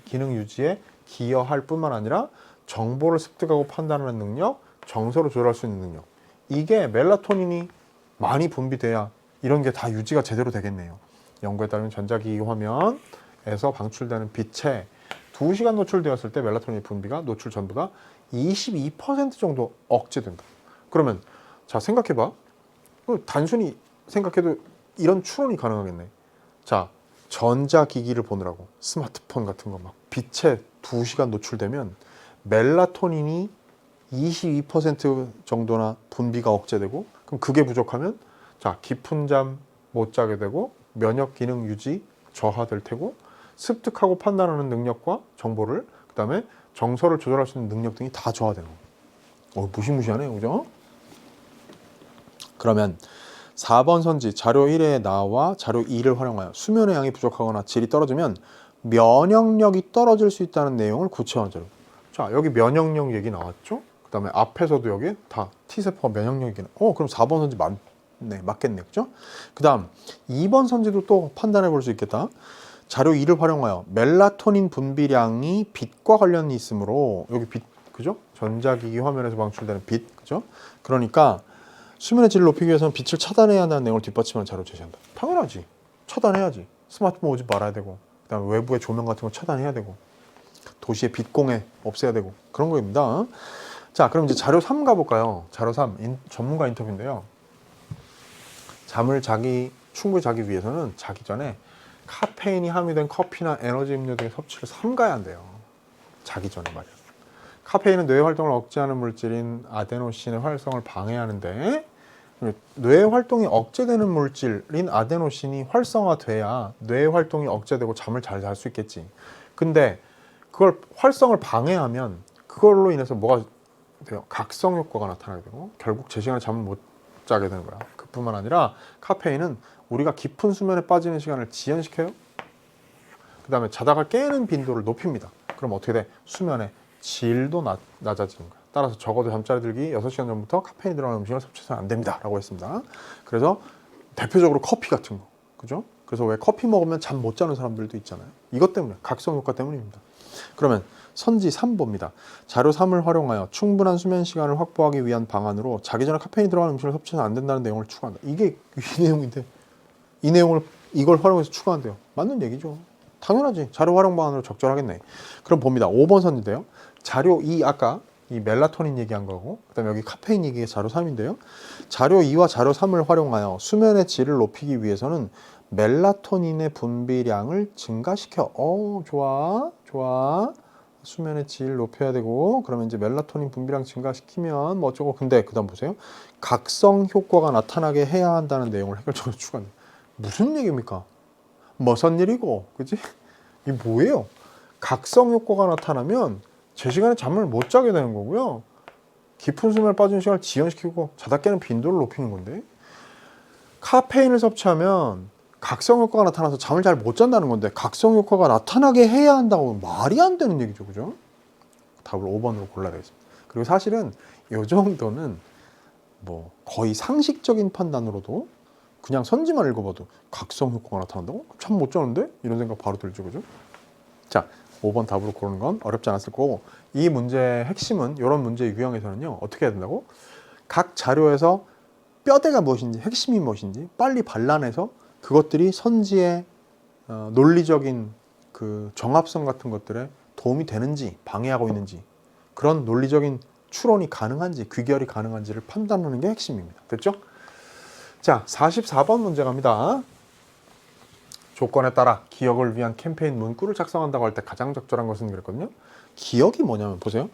기능 유지에 기여할 뿐만 아니라 정보를 습득하고 판단하는 능력, 정서를 조절할 수 있는 능력. 이게 멜라토닌이 많이 분비돼야 이런 게 다 유지가 제대로 되겠네요. 연구에 따르면 전자기기 화면에서 방출되는 빛에 2시간 노출되었을 때 멜라토닌 분비가 노출 전부가 22% 정도 억제된다. 그러면 자 생각해봐. 단순히 생각해도 이런 추론이 가능하겠네. 자, 전자기기를 보느라고 스마트폰 같은 거 막 빛에 2시간 노출되면 멜라토닌이 22% 정도나 분비가 억제되고 그럼 그게 부족하면 자 깊은 잠 못 자게 되고 면역 기능 유지 저하될 테고 습득하고 판단하는 능력과 정보를 그 다음에 정서를 조절할 수 있는 능력 등이 다 저하되는 거예요. 무시무시하네요. 그죠? 그러면 4번 선지 자료 1에 나와 자료 2를 활용하여 수면의 양이 부족하거나 질이 떨어지면 면역력이 떨어질 수 있다는 내용을 구체화한 자료. 자, 여기 면역력 얘기 나왔죠? 그 다음에 앞에서도 여기 다 T세포가 면역력 얘기는 그럼 4번 선지 맞겠네. 그죠? 그 다음 2번 선지도 또 판단해 볼 수 있겠다. 자료 2를 활용하여 멜라토닌 분비량이 빛과 관련이 있으므로 여기 빛, 그죠? 전자기기 화면에서 방출되는 빛, 그죠? 그러니까 수면의 질을 높이기 위해서는 빛을 차단해야 한다는 내용을 뒷받침하는 자료를 제시한다. 당연하지. 차단해야지. 스마트폰 오지 말아야 되고 그 다음에 외부의 조명 같은 거 차단해야 되고 도시의 빛공해 없애야 되고 그런 거입니다. 자, 그럼 이제 자료 3 가볼까요? 자료 3 전문가 인터뷰인데요. 잠을 충분히 자기 위해서는 자기 전에 카페인이 함유된 커피나 에너지 음료 등의 섭취를 삼가야 한대요. 자기 전에 말이야. 카페인은 뇌 활동을 억제하는 물질인 아데노신의 활성을 방해하는데 뇌 활동이 억제되는 물질인 아데노신이 활성화돼야 뇌 활동이 억제되고 잠을 잘 잘 수 있겠지. 근데 그걸 활성을 방해하면 그걸로 인해서 뭐가 돼요? 각성 효과가 나타나게 되고 결국 제 시간에 잠을 못 자게 되는 거야. 그 뿐만 아니라 카페인은 우리가 깊은 수면에 빠지는 시간을 지연시켜요. 그 다음에 자다가 깨는 빈도를 높입니다. 그럼 어떻게 돼? 수면의 질도 낮아지는 거야. 따라서 적어도 잠자리 들기 6시간 전부터 카페인이 들어가는 음식을 섭취해서는 안 됩니다 라고 했습니다. 그래서 대표적으로 커피 같은 거, 그죠? 그래서 왜 커피 먹으면 잠 못 자는 사람들도 있잖아요. 이것 때문에, 각성 효과 때문입니다. 그러면 선지 3보입니다. 자료 3을 활용하여 충분한 수면 시간을 확보하기 위한 방안으로 자기 전에 카페인이 들어가는 음식을 섭취해서는 안 된다는 내용을 추가한다. 이게 이 내용인데 이 내용을 이걸 활용해서 추가한대요. 맞는 얘기죠. 당연하지. 자료 활용 방안으로 적절하겠네. 그럼 봅니다. 5번 선인데요. 자료 2 아까 이 멜라토닌 얘기한 거고 그다음에 여기 카페인 얘기가 자료 3인데요. 자료 2와 자료 3을 활용하여 수면의 질을 높이기 위해서는 멜라토닌의 분비량을 증가시켜. 좋아. 좋아. 수면의 질 높여야 되고 그러면 이제 멜라토닌 분비량 증가시키면 뭐 어쩌고 근데 그다음 보세요. 각성 효과가 나타나게 해야 한다는 내용을 해결적으로 추가합니다. 무슨 얘기입니까? 무슨 일이고, 그지? 이게 뭐예요? 각성 효과가 나타나면 제 시간에 잠을 못 자게 되는 거고요. 깊은 수면에 빠지는 시간을 지연시키고 자다 깨는 빈도를 높이는 건데 카페인을 섭취하면 각성 효과가 나타나서 잠을 잘 못 잔다는 건데 각성 효과가 나타나게 해야 한다고 말이 안 되는 얘기죠, 그죠? 답을 5번으로 골라야 되겠습니다. 그리고 사실은 이 정도는 뭐 거의 상식적인 판단으로도 그냥 선지만 읽어봐도 각성 효과가 나타난다고? 잠 못 자는데? 이런 생각 바로 들죠, 그죠? 자, 5번 답으로 고르는 건 어렵지 않았을 거고 이 문제의 핵심은 이런 문제 유형에서는요 어떻게 해야 된다고? 각 자료에서 뼈대가 무엇인지 핵심이 무엇인지 빨리 발라내서 그것들이 선지의 논리적인 그 정합성 같은 것들에 도움이 되는지 방해하고 있는지 그런 논리적인 추론이 가능한지 귀결이 가능한지를 판단하는 게 핵심입니다. 됐죠? 자, 44번 문제 갑니다. 조건에 따라 기억을 위한 캠페인 문구를 작성한다고 할 때 가장 적절한 것은 그랬거든요. 기억이 뭐냐면 보세요.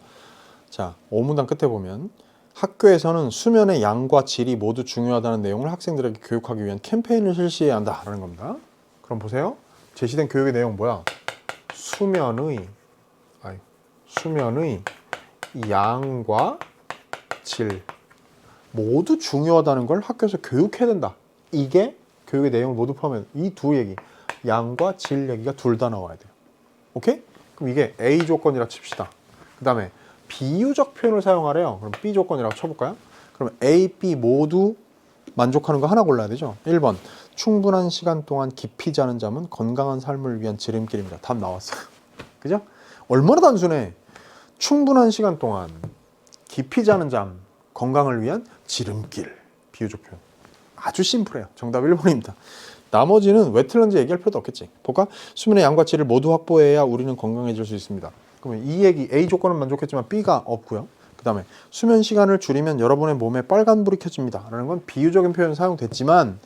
자, 5문단 끝에 보면 학교에서는 수면의 양과 질이 모두 중요하다는 내용을 학생들에게 교육하기 위한 캠페인을 실시해야 한다라는 겁니다. 그럼 보세요. 제시된 교육의 내용 뭐야? 수면의 양과 질 모두 중요하다는 걸 학교에서 교육해야 된다. 이게 교육의 내용을 모두 포함해 이 두 얘기 양과 질 얘기가 둘 다 나와야 돼요. 오케이? 그럼 이게 A 조건이라 칩시다. 그 다음에 비유적 표현을 사용하래요. 그럼 B 조건이라고 쳐볼까요? 그럼 A, B 모두 만족하는 거 하나 골라야 되죠. 1번 충분한 시간 동안 깊이 자는 잠은 건강한 삶을 위한 지름길입니다. 답 나왔어요. 그죠? 얼마나 단순해. 충분한 시간 동안 깊이 자는 잠 건강을 위한 지름길. 비유적 표현 아주 심플해요. 정답 1번입니다. 나머지는 왜 틀렸는지 얘기할 필요도 없겠지. 볼까? 수면의 양과 질을 모두 확보해야 우리는 건강해질 수 있습니다. 그러면 이 얘기 A 조건은 만족했지만 B가 없고요. 그 다음에 수면 시간을 줄이면 여러분의 몸에 빨간불이 켜집니다 라는 건 비유적인 표현 사용됐지만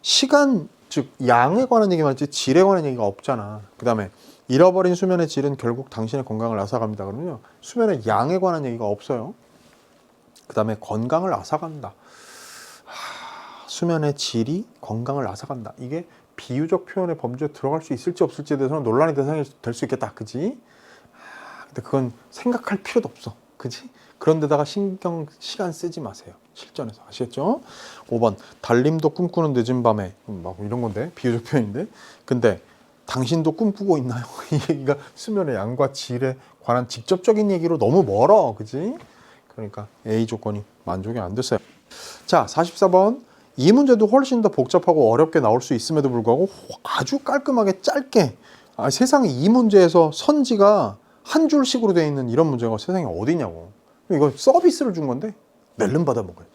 시간 즉 양에 관한 얘기만 했지 질에 관한 얘기가 없잖아. 그 다음에 잃어버린 수면의 질은 결국 당신의 건강을 앗아갑니다. 그러면요 수면의 양에 관한 얘기가 없어요. 그 다음에 건강을 앗아간다. 수면의 질이 건강을 앗아간다. 이게 비유적 표현의 범주에 들어갈 수 있을지 없을지에 대해서는 논란의 대상이 될 수 있겠다. 그지? 근데 그건 생각할 필요도 없어. 그지? 그런데다가 시간 쓰지 마세요. 실전에서. 아시겠죠? 5번 달림도 꿈꾸는 늦은 밤에 막 이런 건데 비유적 표현인데 근데 당신도 꿈꾸고 있나요? 이 얘기가 수면의 양과 질에 관한 직접적인 얘기로 너무 멀어. 그지? 그러니까 A 조건이 만족이 안 됐어요. 자, 44번 이 문제도 훨씬 더 복잡하고 어렵게 나올 수 있음에도 불구하고 아주 깔끔하게 짧게 세상에 이 문제에서 선지가 한 줄씩으로 되어 있는 이런 문제가 세상에 어디냐고. 이거 서비스를 준 건데 낼름 받아 먹어야죠.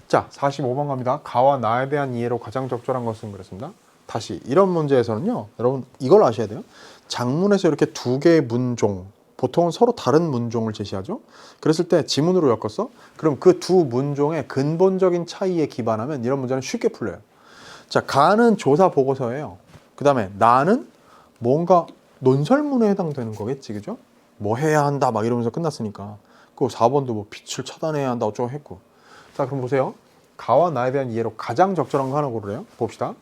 자, 45번 갑니다. 가와 나에 대한 이해로 가장 적절한 것은 그랬습니다. 다시 이런 문제에서는요. 여러분 이걸 아셔야 돼요. 작문에서 이렇게 두 개의 문종 보통은 서로 다른 문종을 제시하죠. 그랬을 때 지문으로 엮었어. 그럼 그 두 문종의 근본적인 차이에 기반하면 이런 문제는 쉽게 풀려요. 자, 가는 조사 보고서예요. 그 다음에 나는 뭔가 논설문에 해당되는 거겠지, 그죠? 뭐 해야 한다 막 이러면서 끝났으니까. 그 4번도 뭐 빛을 차단해야 한다 어쩌고 했고. 자, 그럼 보세요. 가와 나에 대한 이해로 가장 적절한 거 하나 고르래요. 봅시다.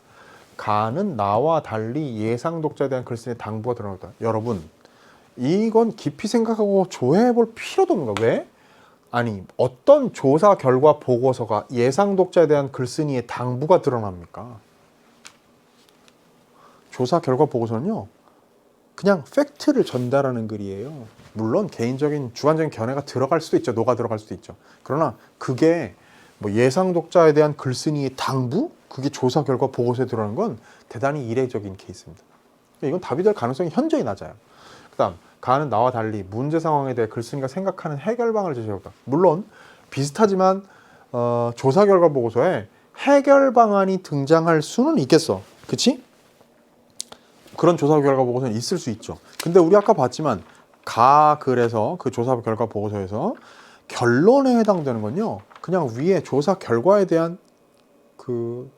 가는 나와 달리 예상 독자에 대한 글쓰기의 당부가 들어갔다. 여러분, 이건 깊이 생각하고 조회해 볼 필요도 없는 거야. 왜? 아니 어떤 조사 결과 보고서가 예상 독자에 대한 글쓴이의 당부가 드러납니까? 조사 결과 보고서는요, 그냥 팩트를 전달하는 글이에요. 물론 개인적인 주관적인 견해가 들어갈 수도 있죠. 녹아 들어갈 수도 있죠. 그러나 그게 뭐 예상 독자에 대한 글쓴이의 당부? 그게 조사 결과 보고서에 들어가는 건 대단히 이례적인 케이스입니다. 이건 답이 될 가능성이 현저히 낮아요. 그 다음, 가는 나와 달리 문제 상황에 대해 글쓴이가 생각하는 해결방을 제시해볼까. 물론 비슷하지만 조사 결과 보고서에 해결 방안이 등장할 수는 있겠어. 그치? 그런 조사 결과 보고서는 있을 수 있죠. 근데 우리 아까 봤지만 글에서 그 조사 결과 보고서에서 결론에 해당되는 건요, 그냥 위에 조사 결과에 대한 그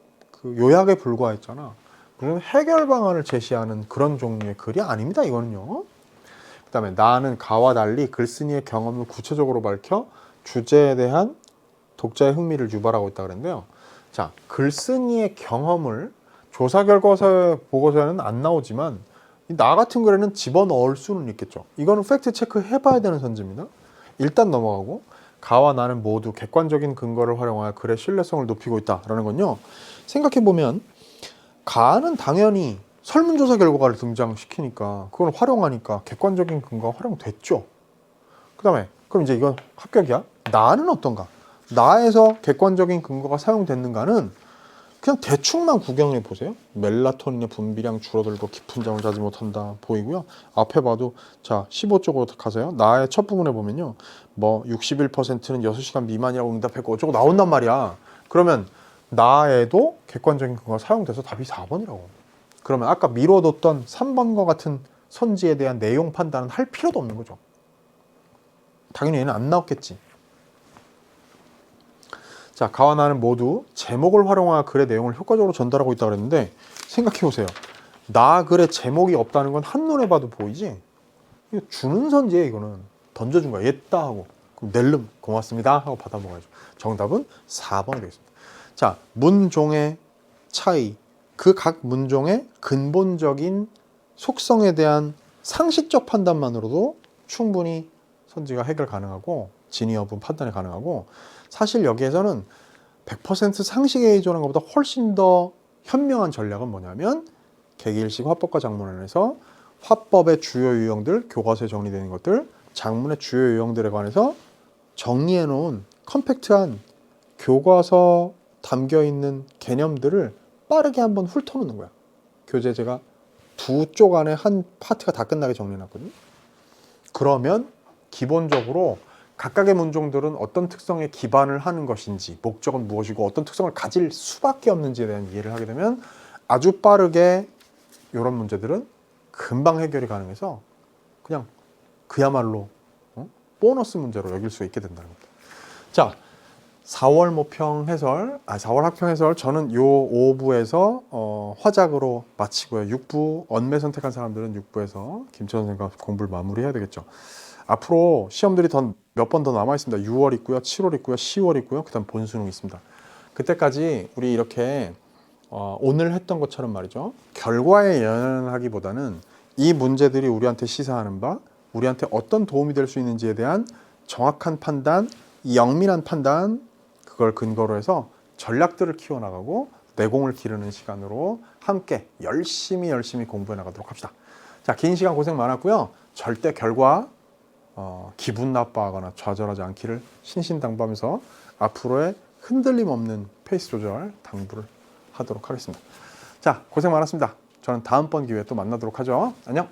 요약에 불과했잖아. 물론 해결 방안을 제시하는 그런 종류의 글이 아닙니다. 이거는요. 그 다음에 나는 가와 달리 글쓴이의 경험을 구체적으로 밝혀 주제에 대한 독자의 흥미를 유발하고 있다 그랬는데요. 자, 글쓴이의 경험을 조사 결과 보고서에는 안 나오지만 나 같은 글에는 집어넣을 수는 있겠죠. 이거는 팩트 체크 해봐야 되는 선지입니다. 일단 넘어가고, 가와 나는 모두 객관적인 근거를 활용하여 글의 신뢰성을 높이고 있다라는 건요, 생각해보면 가는 당연히 설문조사 결과를 등장시키니까 그걸 활용하니까 객관적인 근거가 활용됐죠. 그 다음에 그럼 이제 이건 합격이야. 나는 어떤가? 나에서 객관적인 근거가 사용됐는가는 그냥 대충만 구경해 보세요. 멜라토닌의 분비량 줄어들고 깊은 잠을 자지 못한다 보이고요. 앞에 봐도 자 15쪽으로 가세요. 나의 첫 부분에 보면요, 뭐 61%는 6시간 미만이라고 응답했고 어쩌고 나온단 말이야. 그러면 나에도 객관적인 근거가 사용돼서 답이 4번이라고. 그러면 아까 미뤄뒀던 3번과 같은 선지에 대한 내용 판단은 할 필요도 없는 거죠. 당연히 얘는 안 나왔겠지. 자, 가와 나는 모두 제목을 활용하여 글의 내용을 효과적으로 전달하고 있다고 그랬는데, 생각해보세요. 나 글에 제목이 없다는 건 한눈에 봐도 보이지? 이거 주는 선지에 이거는 던져준 거야. 옛다 하고. 그럼 낼름 고맙습니다 하고 받아 먹어야죠. 정답은 4번이 되겠습니다. 자, 문종의 차이. 그 각 문종의 근본적인 속성에 대한 상식적 판단만으로도 충분히 선지가 해결 가능하고 진위 여부 판단이 가능하고, 사실 여기에서는 100% 상식에 의존한 것보다 훨씬 더 현명한 전략은 뭐냐면 개기일식 화법과 장문안에서 화법의 주요 유형들, 교과서에 정리되는 것들, 장문의 주요 유형들에 관해서 정리해 놓은 컴팩트한 교과서 담겨있는 개념들을 빠르게 한번 훑어놓는 거야. 교재제가 2쪽 안에 한 파트가 다 끝나게 정리해놨거든요. 그러면 기본적으로 각각의 문종들은 어떤 특성에 기반을 하는 것인지, 목적은 무엇이고 어떤 특성을 가질 수밖에 없는지에 대한 이해를 하게 되면 아주 빠르게 이런 문제들은 금방 해결이 가능해서 그냥 그야말로 보너스 문제로 여길 수 있게 된다는 겁니다. 자, 4월 모평 해설, 4월 학평 해설 저는 요 5부에서 화작으로 마치고요. 6부 언매 선택한 사람들은 6부에서 김천 선생과 공부를 마무리해야 되겠죠. 앞으로 시험들이 몇 번 더 남아 있습니다. 6월 있고요, 7월 있고요, 10월 있고요. 그다음 본수능 있습니다. 그때까지 우리 이렇게 오늘 했던 것처럼 말이죠. 결과에 연연하기보다는 이 문제들이 우리한테 시사하는 바, 우리한테 어떤 도움이 될 수 있는지에 대한 정확한 판단, 영민한 판단, 그걸 근거로 해서 전략들을 키워나가고 내공을 기르는 시간으로 함께 열심히 공부해 나가도록 합시다. 자, 긴 시간 고생 많았고요. 절대 결과 기분 나빠하거나 좌절하지 않기를 신신당부하면서 앞으로의 흔들림 없는 페이스 조절 당부를 하도록 하겠습니다. 자, 고생 많았습니다. 저는 다음번 기회에 또 만나도록 하죠. 안녕.